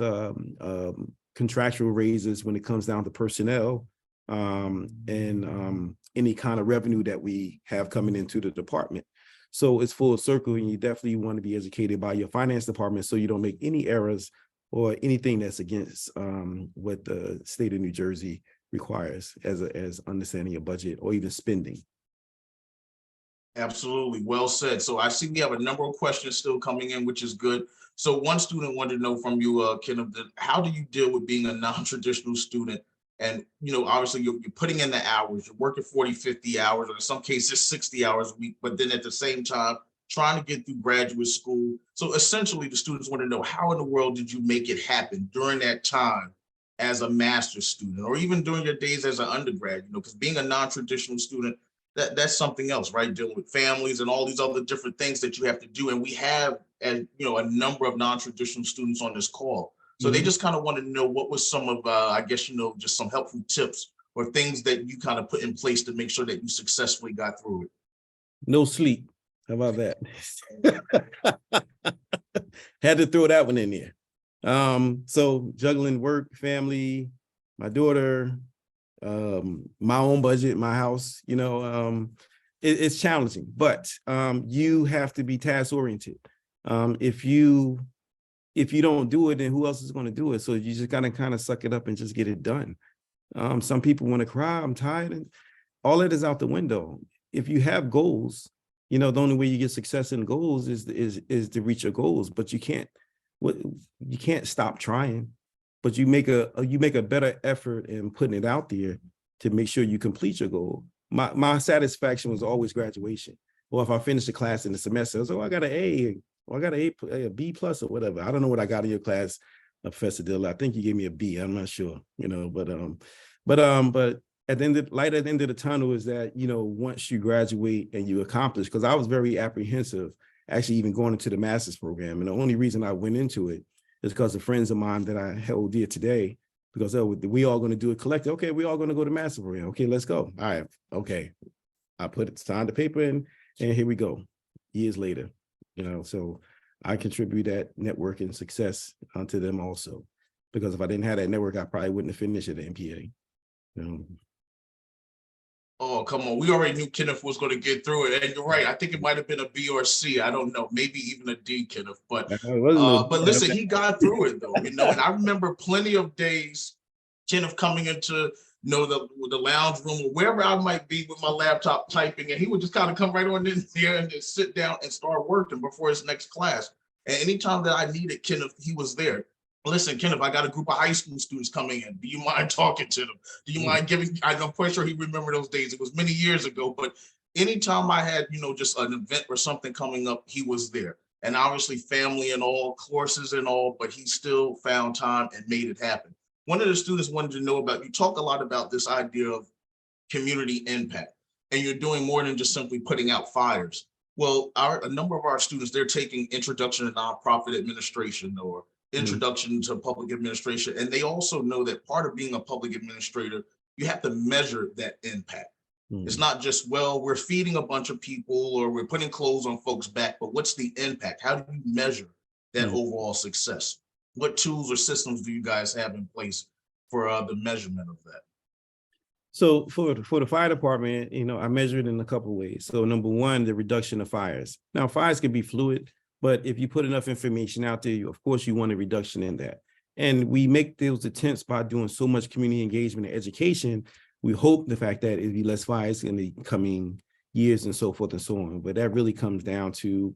contractual raises when it comes down to personnel, and any kind of revenue that we have coming into the department. So it's full circle, and you definitely want to be educated by your finance department so you don't make any errors or anything that's against what the state of New Jersey requires as understanding your budget or even spending. Absolutely. Well said. So I see we have a number of questions still coming in, which is good. So one student wanted to know from you, Kenneth, how do you deal with being a non-traditional student? And, obviously you're putting in the hours, you're working 40, 50 hours, or in some cases 60 hours a week, but then at the same time, trying to get through graduate school. So essentially the students want to know, how in the world did you make it happen during that time as a master's student, or even during your days as an undergrad, because being a non-traditional student, that's something else, right? Dealing with families and all these other different things that you have to do. And we have, a number of non-traditional students on this call. So they just kind of want to know what was some of, I guess, just some helpful tips or things that you kind of put in place to make sure that you successfully got through it. No sleep. How about that? Had to throw that one in there. So juggling work, family, my daughter, my own budget, my house, it's challenging, but you have to be task oriented. If you don't do it, then who else is going to do it? So you just gotta kind of suck it up and just get it done. Some people want to cry, I'm tired, and all that is out the window. If you have goals, the only way you get success in goals is to reach your goals, but you can't stop trying. But you make a better effort in putting it out there to make sure you complete your goal. My satisfaction was always graduation. Or if I finished a class in the semester, I was, I got an A, or I got a B plus or whatever. I don't know what I got in your class, Professor Dill. I think you gave me a B. I'm not sure, but at the end of the tunnel is that, once you graduate and you accomplish, because I was very apprehensive actually even going into the master's program. And the only reason I went into it is because of friends of mine that I held dear today, because we all going to do it collectively. Okay, we all going to go to master's program. Okay, let's go. All right. Okay. I signed the paper in, and here we go. Years later, so I contribute that network and success to them also, because if I didn't have that network, I probably wouldn't have finished at the MPA. Oh, come on. We already knew Kenneth was going to get through it. And you're right. I think it might have been a B or a C. I don't know. Maybe even a D, Kenneth. But listen, he got through it, though. And I remember plenty of days, Kenneth coming into the lounge room or wherever I might be with my laptop typing, and he would just kind of come right on in there and just sit down and start working before his next class. And anytime that I needed Kenneth, he was there. Listen, Kenneth, I got a group of high school students coming in. Do you mind talking to them? Do you mind giving? I'm quite sure he remember those days. It was many years ago, but anytime I had, just an event or something coming up, he was there. And obviously family and all, courses and all, but he still found time and made it happen. One of the students wanted to know about, you talk a lot about this idea of community impact, and you're doing more than just simply putting out fires. Well, a number of our students, they're taking Introduction to Nonprofit Administration or Introduction to Public Administration. And they also know that part of being a public administrator, you have to measure that impact. It's not just, well, we're feeding a bunch of people or we're putting clothes on folks' back, but what's the impact? How do you measure that overall success? What tools or systems do you guys have in place for the measurement of that? So for the fire department, I measure it in a couple of ways. So number one, the reduction of fires. Now, fires can be fluid, but if you put enough information out there, of course, you want a reduction in that. And we make those attempts by doing so much community engagement and education. We hope the fact that it'll be less fires in the coming years and so forth and so on. But that really comes down to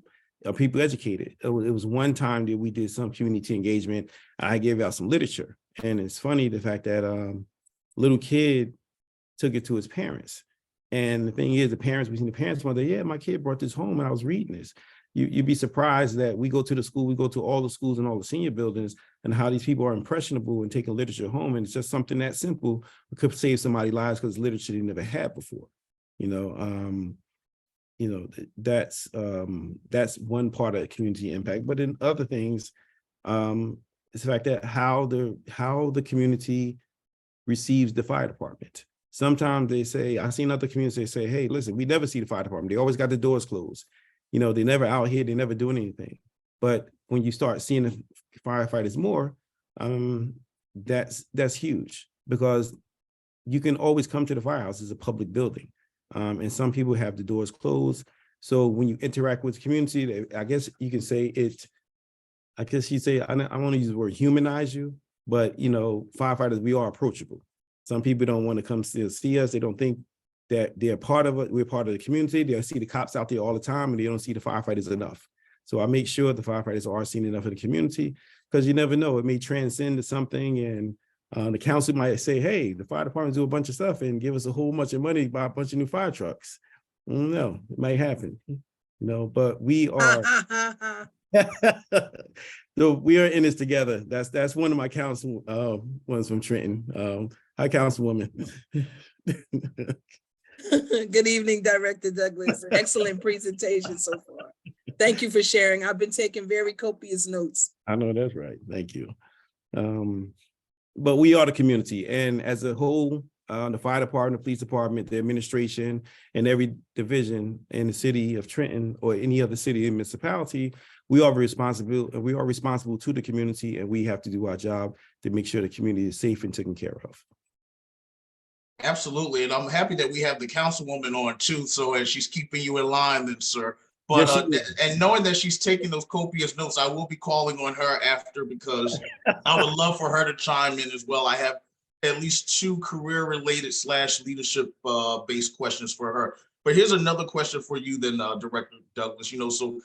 people educated. It was one time that we did some community engagement. I gave out some literature. And it's funny the fact that little kid took it to his parents. And the thing is, the parents were there, yeah, my kid brought this home and I was reading this. You'd be surprised that we go to all the schools and all the senior buildings and how these people are impressionable and taking literature home. And it's just something that simple could save somebody's lives because literature they never had before. That's one part of community impact. But in other things, it's the fact that how the community receives the fire department. Sometimes they say, I've seen other communities, they say, hey, listen, we never see the fire department. They always got the doors closed. They're never out here, they're never doing anything. But when you start seeing the firefighters more, that's huge, because you can always come to the firehouse as a public building. And some people have the doors closed. So when you interact with the community, I guess you can say it, I guess you say, I want to use the word humanize you, but you know, firefighters, we are approachable. Some people don't want to come see us. They don't think that they're part of it. We're part of the community. They see the cops out there all the time and they don't see the firefighters enough. So I make sure the firefighters are seen enough in the community, because you never know, it may transcend to something, and the council might say, hey, the fire department do a bunch of stuff and give us a whole bunch of money to buy a bunch of new fire trucks. No, it might happen, you know, but we are, so we are in this together. That's one of my council ones from Trenton. Hi, Councilwoman. Good evening, Director Douglas. Excellent presentation so far. Thank you for sharing. I've been taking very copious notes. I know that's right. Thank you. But we are the community, and as a whole, the fire department, the police department, the administration, and every division in the city of Trenton or any other city and municipality, we are responsible to the community, and we have to do our job to make sure the community is safe and taken care of. Absolutely. And I'm happy that we have the councilwoman on too. So as she's keeping you in line then, sir. But Yes, and knowing that she's taking those copious notes, I will be calling on her after, because I would love for her to chime in as well. I have at least 2 career related / leadership based questions for her. But here's another question for you then, Director Douglas. You know, so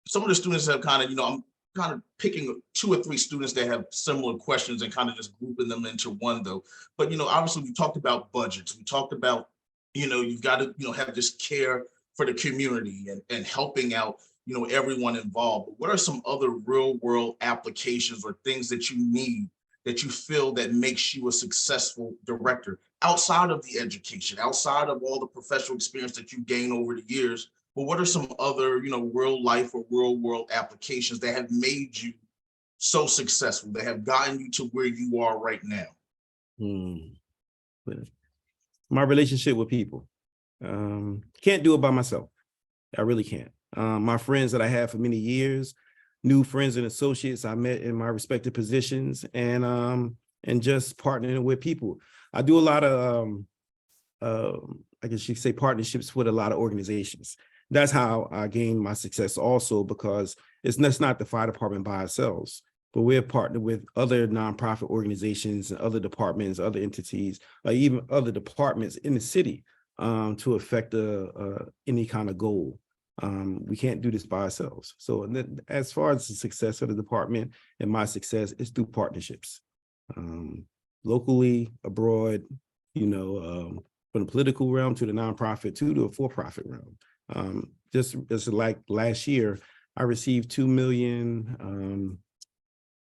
some of the students have kind of, you know, I'm kind of picking 2 or 3 students that have similar questions and kind of just grouping them into one though. But, you know, obviously we talked about budgets. We talked about, you know, you've got to, you know, have this care for the community and helping out, you know, everyone involved. But what are some other real world applications or things that you need, that you feel that makes you a successful director outside of the education, outside of all the professional experience that you gain over the years? But what are some other, you know, real life or real world applications that have made you so successful, that have gotten you to where you are right now? My relationship with people. Can't do it by myself. I really can't. My friends that I had for many years, new friends and associates I met in my respective positions, and just partnering with people. I do a lot of, I guess you could say, partnerships with a lot of organizations. That's how I gained my success also, because that's not the fire department by ourselves, but we're partnered with other nonprofit organizations and other departments, other entities, or even other departments in the city to affect any kind of goal. We can't do this by ourselves. So as far as the success of the department and my success is through partnerships, locally, abroad, you know, from the political realm to the nonprofit to the for-profit realm. Just like last year, I received 2 million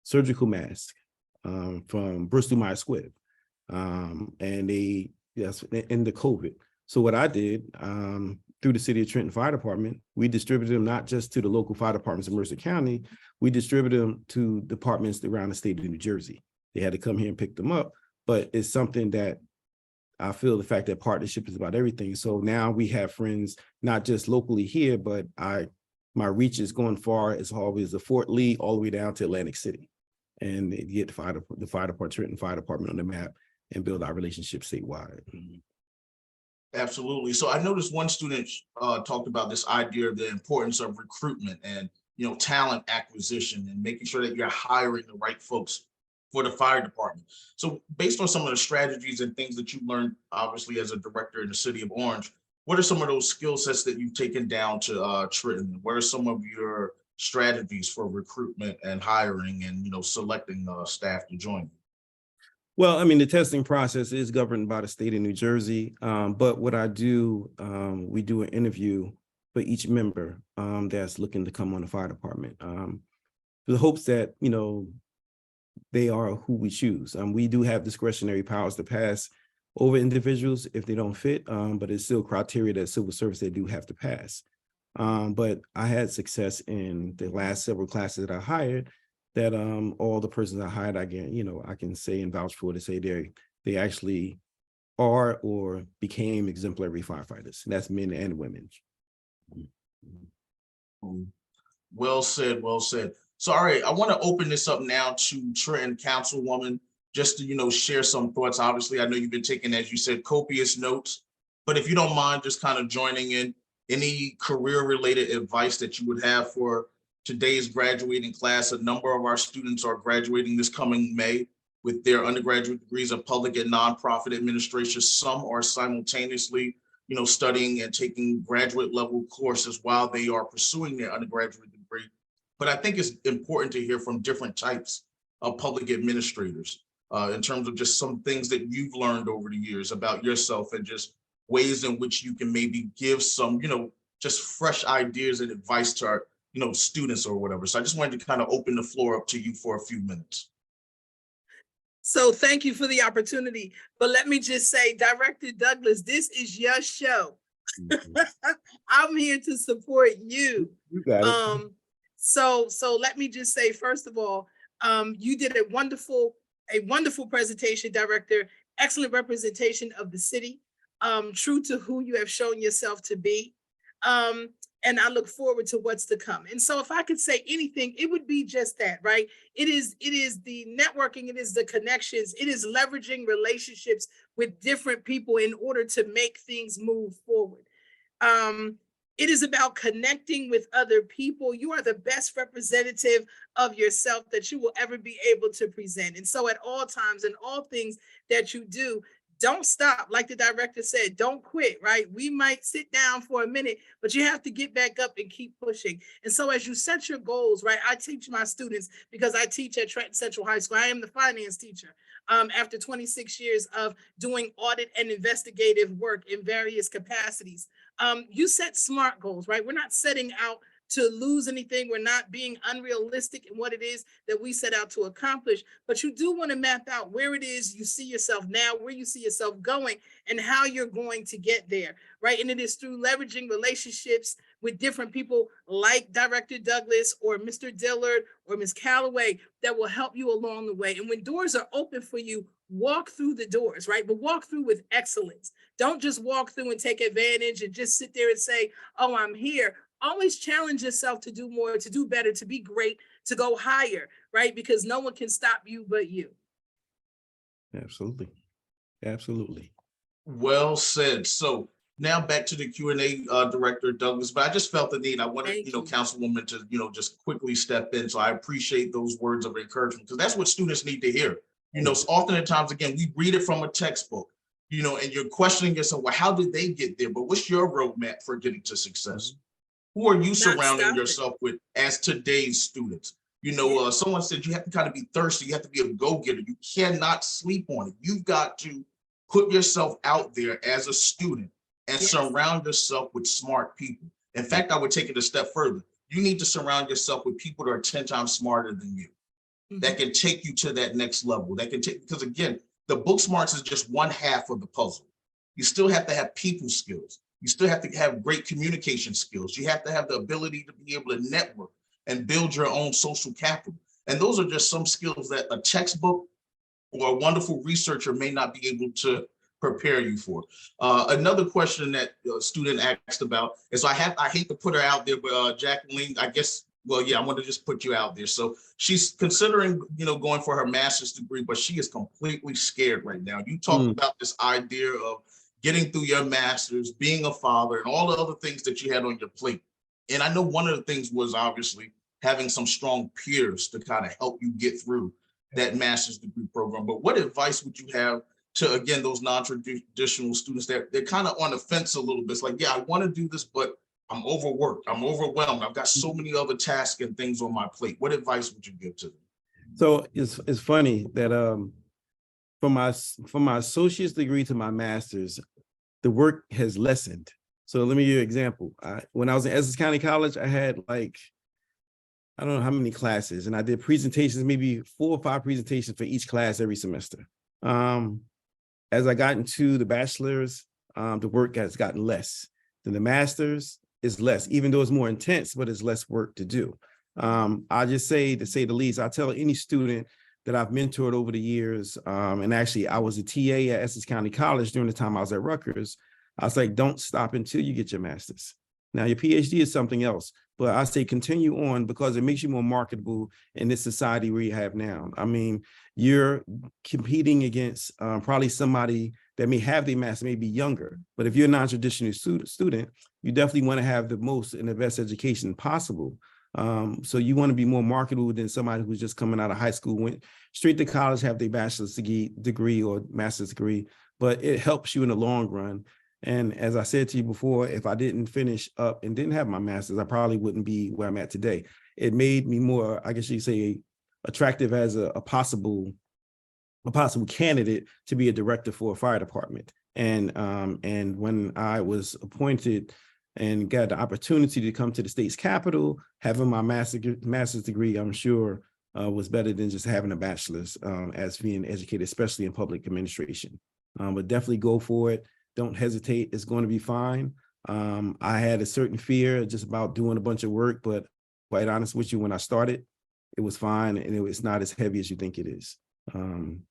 surgical masks from Bristol Myers Squibb, and yes, in the COVID. So what I did through the City of Trenton Fire Department, we distributed them not just to the local fire departments in Mercer County, we distributed them to departments around the state of New Jersey. They had to come here and pick them up, but it's something that I feel the fact that partnership is about everything. So now we have friends, not just locally here, but my reach is going far as always the Fort Lee all the way down to Atlantic City, and get the fire department, Trenton Fire Department on the map and build our relationship statewide. Absolutely. So I noticed one student talked about this idea of the importance of recruitment and, you know, talent acquisition and making sure that you're hiring the right folks for the fire department. So based on some of the strategies and things that you learned, obviously, as a director in the city of Orange, what are some of those skill sets that you've taken down to Trenton? What are some of your strategies for recruitment and hiring and, you know, selecting staff to join you? Well, I mean, the testing process is governed by the state of New Jersey, but what I do, we do an interview for each member that's looking to come on the fire department, for the hopes that, you know, they are who we choose. We do have discretionary powers to pass over individuals if they don't fit, but it's still criteria that civil service they do have to pass. But I had success in the last several classes that I hired, that all the persons I hired, I can say and vouch for to say they actually are or became exemplary firefighters. That's men and women. Well said, well said. So, all right, I want to open this up now to Trenton Councilwoman, just to, you know, share some thoughts. Obviously, I know you've been taking, as you said, copious notes, but if you don't mind just kind of joining in, any career-related advice that you would have for today's graduating class. A number of our students are graduating this coming May with their undergraduate degrees in public and nonprofit administration. Some are simultaneously, studying and taking graduate level courses while they are pursuing their undergraduate degree. But I think it's important to hear from different types of public administrators in terms of just some things that you've learned over the years about yourself and just ways in which you can maybe give some, just fresh ideas and advice to our, students or whatever. So I just wanted to kind of open the floor up to you for a few minutes. So thank you for the opportunity. But let me just say, Director Douglas, this is your show. I'm here to support you. You got it. So let me just say, first of all, you did a wonderful presentation, Director. Excellent representation of the city, true to who you have shown yourself to be. And I look forward to what's to come. And so if I could say anything, it would be just that, right? It is the networking, it is the connections, it is leveraging relationships with different people in order to make things move forward. It is about connecting with other people. You are the best representative of yourself that you will ever be able to present. And so at all times and all things that you do, don't stop. Like the director said, don't quit, right? We might sit down for a minute, but you have to get back up and keep pushing. And so as you set your goals, right? I teach my students because I teach at Trenton Central High School. I am the finance teacher. After 26 years of doing audit and investigative work in various capacities. You set SMART goals, right? We're not setting out to lose anything. We're not being unrealistic in what it is that we set out to accomplish, but you do want to map out where it is you see yourself now, where you see yourself going, and how you're going to get there, right? And it is through leveraging relationships with different people like Director Douglas or Mr. Dillard or Ms. Calloway that will help you along the way. And when doors are open for you, walk through the doors, right? But walk through with excellence. Don't just walk through and take advantage and just sit there and say, oh, I'm here. Always challenge yourself to do more, to do better, to be great, to go higher, right? Because no one can stop you but you. Absolutely. Absolutely. Well said. So now back to the Q&A, Director Douglas, but I just felt the need. I wanted, Councilwoman to, just quickly step in. So I appreciate those words of encouragement because that's what students need to hear. Oftentimes, again, we read it from a textbook, and you're questioning yourself, well, how did they get there? But what's your roadmap for getting to success? Who are you surrounding yourself with as today's students? Someone said you have to kind of be thirsty. You have to be a go-getter. You cannot sleep on it. You've got to put yourself out there as a student and surround yourself with smart people. In fact, I would take it a step further. You need to surround yourself with people that are 10 times smarter than you, that can take you to that next level. Because again, the book smarts is just one half of the puzzle. You still have to have people skills. You still have to have great communication skills. You have to have the ability to be able to network and build your own social capital. And those are just some skills that a textbook or a wonderful researcher may not be able to prepare you for. Another question that a student asked about, and so I hate to put her out there, but Jacqueline, I guess, I want to just put you out there. So she's considering, going for her master's degree, but she is completely scared right now. You talked about this idea of getting through your master's, being a father, and all the other things that you had on your plate. And I know one of the things was obviously having some strong peers to kind of help you get through that master's degree program. But what advice would you have to, again, those non-traditional students that they're kind of on the fence a little bit? It's like, yeah, I want to do this, but I'm overworked, I'm overwhelmed. I've got so many other tasks and things on my plate. What advice would you give to them? So it's funny that from my associate's degree to my master's, the work has lessened. So let me give you an example. When I was in Essex County College, I had I don't know how many classes, and I did presentations, maybe 4 or 5 presentations for each class every semester. As I got into the bachelor's, the work has gotten less. Then the master's is less, even though it's more intense, but it's less work to do. I just say, to say the least, I tell any student that I've mentored over the years, and actually I was a TA at Essex County College during the time I was at Rutgers. I was like, don't stop until you get your master's. Now your PhD is something else, but I say continue on because it makes you more marketable in this society we have now. I mean, you're competing against probably somebody that may have their master may be younger. But if you're a non-traditional student, you definitely want to have the most and the best education possible. So you want to be more marketable than somebody who's just coming out of high school, went straight to college, have their bachelor's degree or master's degree, but it helps you in the long run. And as I said to you before, if I didn't finish up and didn't have my master's, I probably wouldn't be where I'm at today. It made me more, I guess you could say, attractive as a possible candidate to be a director for a fire department. And when I was appointed and got the opportunity to come to the state's capital, having my master's degree, I'm sure was better than just having a bachelor's as being educated, especially in public administration. But definitely go for it. Don't hesitate. It's going to be fine. I had a certain fear just about doing a bunch of work, but quite honest with you, when I started, it was fine, and it's not as heavy as you think it is. And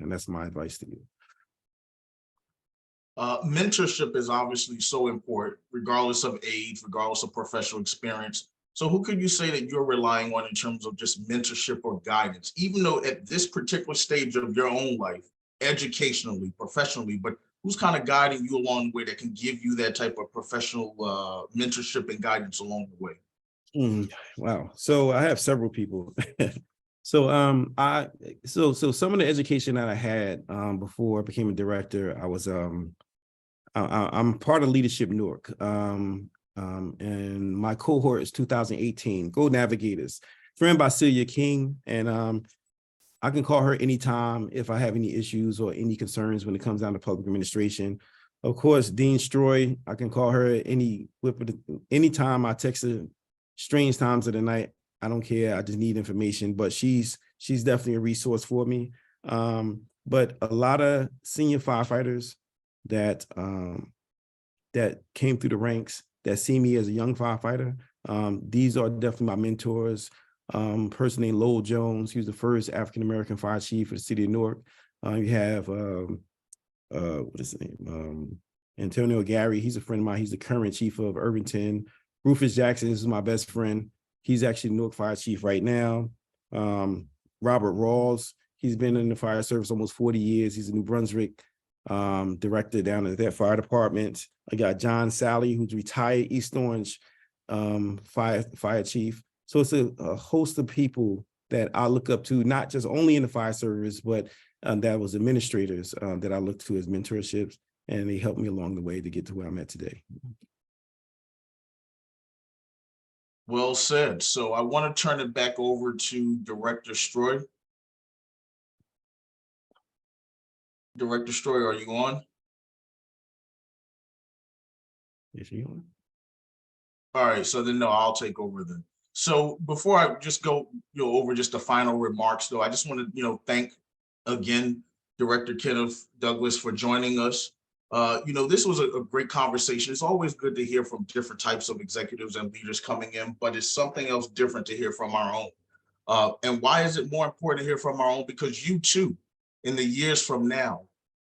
that's my advice to you. Mentorship is obviously so important, regardless of age, regardless of professional experience. So who could you say that you're relying on in terms of just mentorship or guidance, even though at this particular stage of your own life, educationally, professionally, but who's kind of guiding you along the way that can give you that type of professional mentorship and guidance along the way? Wow. So I have several people. So some of the education that I had before I became a director, I was I'm part of Leadership Newark. And my cohort is 2018, Go Navigators, ran by Celia King. And I can call her anytime if I have any issues or any concerns when it comes down to public administration. Of course, Dean Stroy, I can call her anytime. I text her strange times of the night. I don't care. I just need information, but she's definitely a resource for me. But a lot of senior firefighters that came through the ranks that see me as a young firefighter, these are definitely my mentors. Person named Lowell Jones, he was the first African-American fire chief for the city of Newark. You have, what is his name? Antonio Gary, he's a friend of mine. He's the current chief of Irvington. Rufus Jackson, this is my best friend. He's actually Newark fire chief right now. Robert Rawls, he's been in the fire service almost 40 years. He's a New Brunswick director down at that fire department. I got John Sally, who's retired East Orange fire chief. So it's a host of people that I look up to, not just only in the fire service, but that was administrators that I look to as mentorships, and they helped me along the way to get to where I'm at today. Well said. So I want to turn it back over to Director Stroy. Director Stroy, are you on? Is she on? All right, so then no, I'll take over then. So before I just go over just the final remarks, though, I just want to thank again Director Kenneth Douglas for joining us. This was a great conversation. It's always good to hear from different types of executives and leaders coming in, but it's something else different to hear from our own. And why is it more important to hear from our own? Because you too, in the years from now,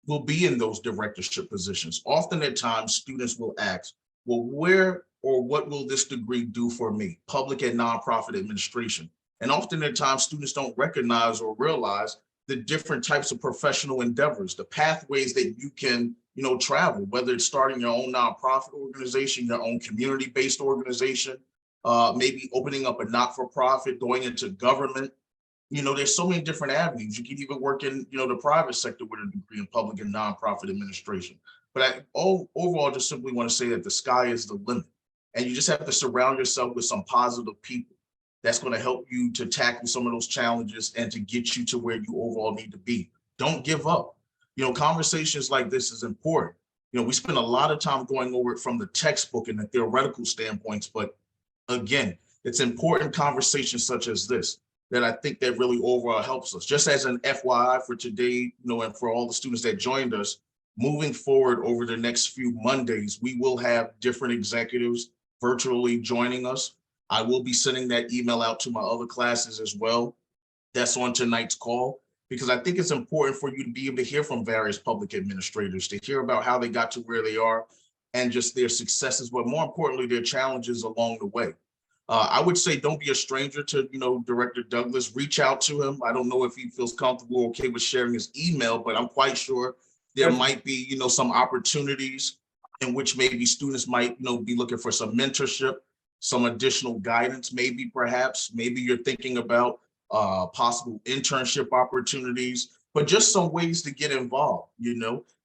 will be in those directorship positions. Often at times, students will ask, well, where or what will this degree do for me? Public and nonprofit administration. And often at times, students don't recognize or realize the different types of professional endeavors, the pathways that you can travel, whether it's starting your own nonprofit organization, your own community-based organization, maybe opening up a not-for-profit, going into government. There's so many different avenues. You can even work in, the private sector with a degree in public and nonprofit administration. But overall, just simply want to say that the sky is the limit. And you just have to surround yourself with some positive people that's going to help you to tackle some of those challenges and to get you to where you overall need to be. Don't give up. Conversations like this is important. We spend a lot of time going over it from the textbook and the theoretical standpoints, but again, it's important conversations such as this that I think that really overall helps us. Just as an FYI for today, and for all the students that joined us, moving forward over the next few Mondays, we will have different executives virtually joining us. I will be sending that email out to my other classes as well. That's on tonight's call, because I think it's important for you to be able to hear from various public administrators, to hear about how they got to where they are and just their successes, but more importantly, their challenges along the way. I would say don't be a stranger to, Director Douglas. Reach out to him. I don't know if he feels comfortable or okay with sharing his email, but I'm quite sure there might be, some opportunities in which maybe students might, be looking for some mentorship, some additional guidance, maybe you're thinking about possible internship opportunities, but just some ways to get involved,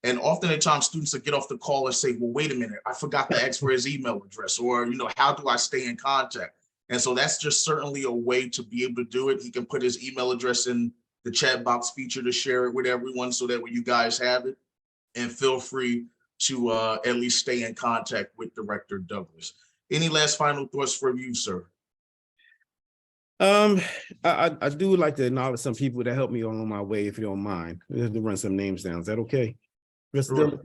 And often at times students will get off the call and say, well, wait a minute, I forgot to ask for his email address, or, how do I stay in contact? And so that's just certainly a way to be able to do it. He can put his email address in the chat box feature to share it with everyone so that way you guys have it. And feel free to at least stay in contact with Director Douglas. Any last final thoughts from you, sir? I do like to acknowledge some people that helped me on my way, if you don't mind. We have to run some names down. Is that okay? Sure.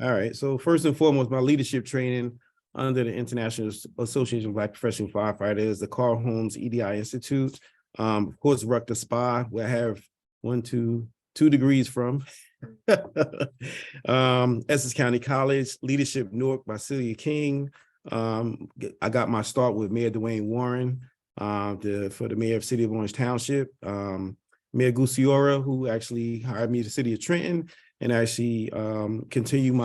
All right. So first and foremost, my leadership training under the International Association of Black Professional Firefighters, the Carl Holmes EDI Institute, of course, Rutgers SPA, where I have two degrees from. Essex County College, Leadership Newark by Celia King. I got my start with Mayor Dwayne Warren for the mayor of City of Orange Township. Mayor Gusiora, who actually hired me to the City of Trenton and actually continued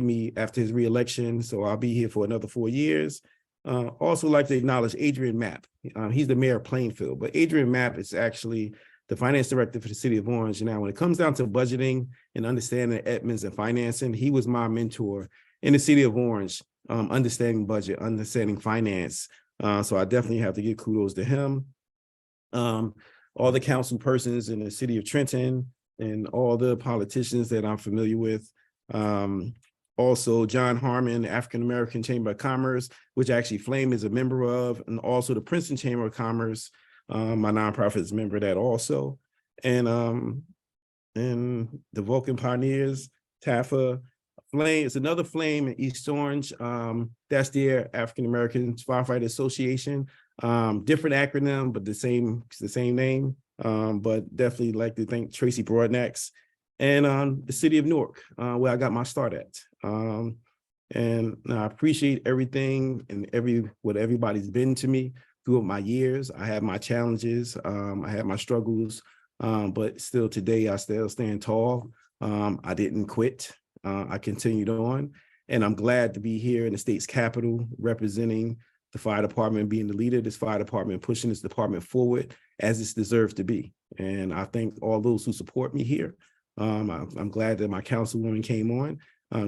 me after his reelection. So I'll be here for another 4 years. Also like to acknowledge Adrian Mapp. He's the mayor of Plainfield, but Adrian Mapp is actually the finance director for the City of Orange. Now, when it comes down to budgeting and understanding Edmonds and financing, he was my mentor in the City of Orange, understanding budget, understanding finance. So I definitely have to give kudos to him. All the council persons in the City of Trenton and all the politicians that I'm familiar with. Also, John Harmon, African American Chamber of Commerce, which actually Flame is a member of, and also the Princeton Chamber of Commerce. My nonprofit is a member of that also. And the Vulcan Pioneers, TAFA, Flame, it's another Flame in East Orange. That's their African American Firefighter Association. Different acronym, but it's the same name. But definitely like to thank Tracy Broadnax and the City of Newark, where I got my start at. And I appreciate everything and what everybody's been to me throughout my years. I have my challenges, I have my struggles, but still today I still stand tall. I didn't quit. I continued on, and I'm glad to be here in the state's capital, representing the fire department, being the leader of this fire department, pushing this department forward as it's deserved to be. And I thank all those who support me here. I'm glad that my councilwoman came on.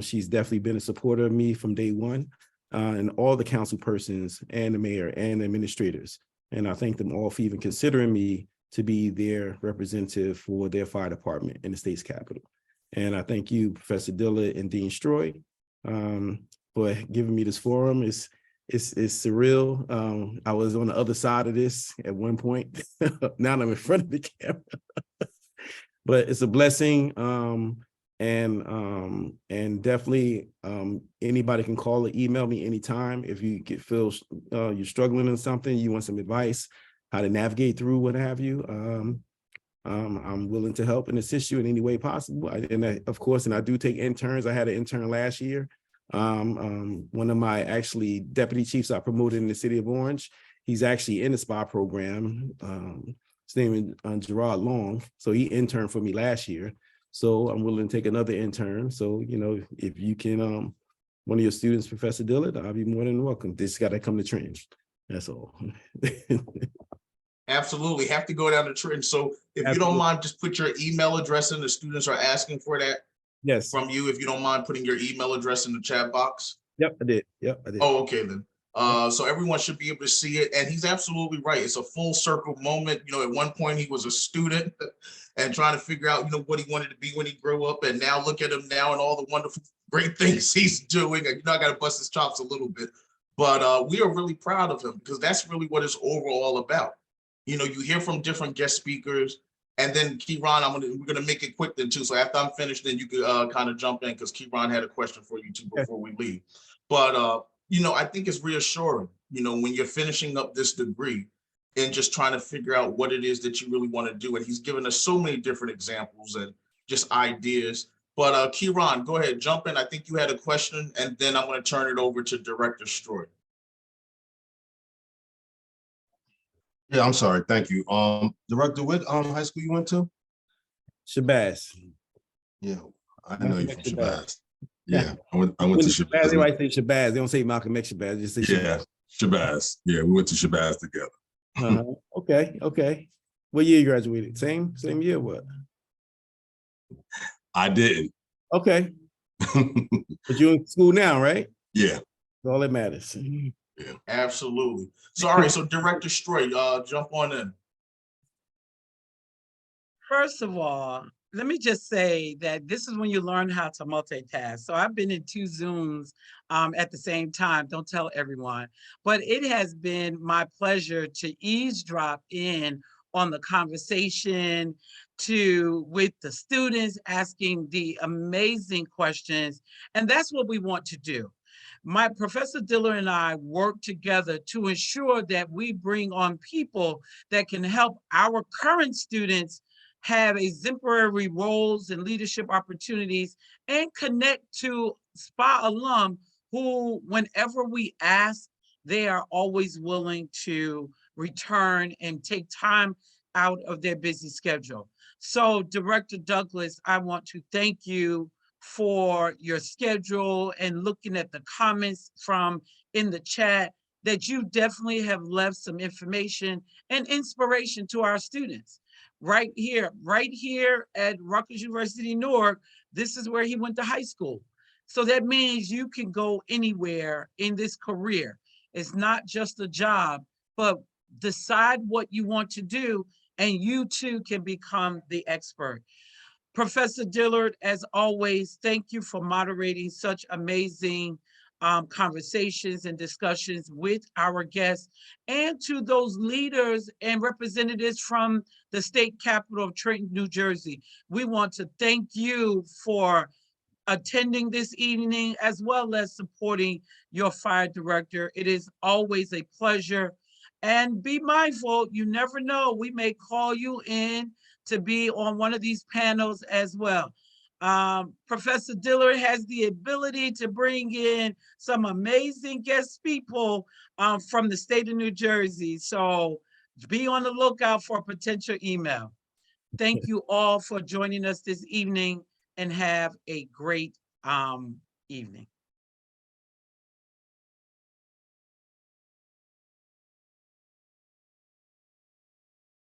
She's definitely been a supporter of me from day one, and all the council persons and the mayor and the administrators. And I thank them all for even considering me to be their representative for their fire department in the state's capital. And I thank you, Professor Dillard and Dean Stroy, for giving me this forum. It's surreal. I was on the other side of this at one point. Now I'm in front of the camera. But it's a blessing. And definitely anybody can call or email me anytime if you feel you're struggling in something, you want some advice, how to navigate through, what have you. I'm willing to help and assist you in any way possible. Of course, I do take interns. I had an intern last year. One of my actually deputy chiefs I promoted in the City of Orange, he's actually in the SPA program. His name is Gerard Long. So he interned for me last year. So I'm willing to take another intern. So, if you can, one of your students, Professor Dillard, I'll be more than welcome. Just got to come to Trenton. That's all. Absolutely. Have to go down to Trenton. So if you don't mind, just put your email address in. The students are asking for that. Yes. From you, if you don't mind putting your email address in the chat box. Yep, I did. Yep, I did. Oh, okay then. So everyone should be able to see it. And he's absolutely right. It's a full circle moment. At one point he was a student and trying to figure out, what he wanted to be when he grew up. And now look at him now and all the wonderful, great things he's doing. I got to bust his chops a little bit. But we are really proud of him because that's really what it's overall about. You hear from different guest speakers. And then Keyron, we're gonna make it quick then too. So after I'm finished, then you could kind of jump in because Keyron had a question for you too before we leave. But I think it's reassuring, when you're finishing up this degree and just trying to figure out what it is that you really want to do. And he's given us so many different examples and just ideas. But Keyron, go ahead, jump in. I think you had a question, and then I'm going to turn it over to Director Stroy. Yeah, I'm sorry. Thank you. Director, what high school you went to? Shabazz. Yeah, I know Malcolm you from X Shabazz. Shabazz. Yeah, I went to Shabazz, Shabazz. everybody say Shabazz. They don't say Malcolm X Shabazz. Just say Yeah, Shabazz. Yeah, we went to Shabazz together. Shabazz. Okay, okay. What year you graduated? Same year, what? I didn't. Okay, but you're in school now, right? Yeah. That's all that matters. Absolutely. So, all right, so Director Stroy, jump on in. First of all, let me just say that this is when you learn how to multitask. So I've been in 2 Zooms at the same time. Don't tell everyone, but it has been my pleasure to eavesdrop in on the conversation with the students asking the amazing questions. And that's what we want to do. My Professor Diller and I work together to ensure that we bring on people that can help our current students have exemplary roles and leadership opportunities, and connect to SPA alum who, whenever we ask, they are always willing to return and take time out of their busy schedule. So, Director Douglas, I want to thank you for your schedule and looking at the comments from in the chat, that you definitely have left some information and inspiration to our students. Right here at Rutgers University Newark, this is where he went to high school. So that means you can go anywhere in this career. It's not just a job, but decide what you want to do, and you too can become the expert. Professor Dillard, as always, thank you for moderating such amazing conversations and discussions with our guests, and to those leaders and representatives from the state capital of Trenton, New Jersey. We want to thank you for attending this evening, as well as supporting your fire director. It is always a pleasure. And be mindful, you never know, we may call you in to be on one of these panels as well. Professor Dillard has the ability to bring in some amazing guest people from the state of New Jersey. So be on the lookout for a potential email. Thank you all for joining us this evening, and have a great evening.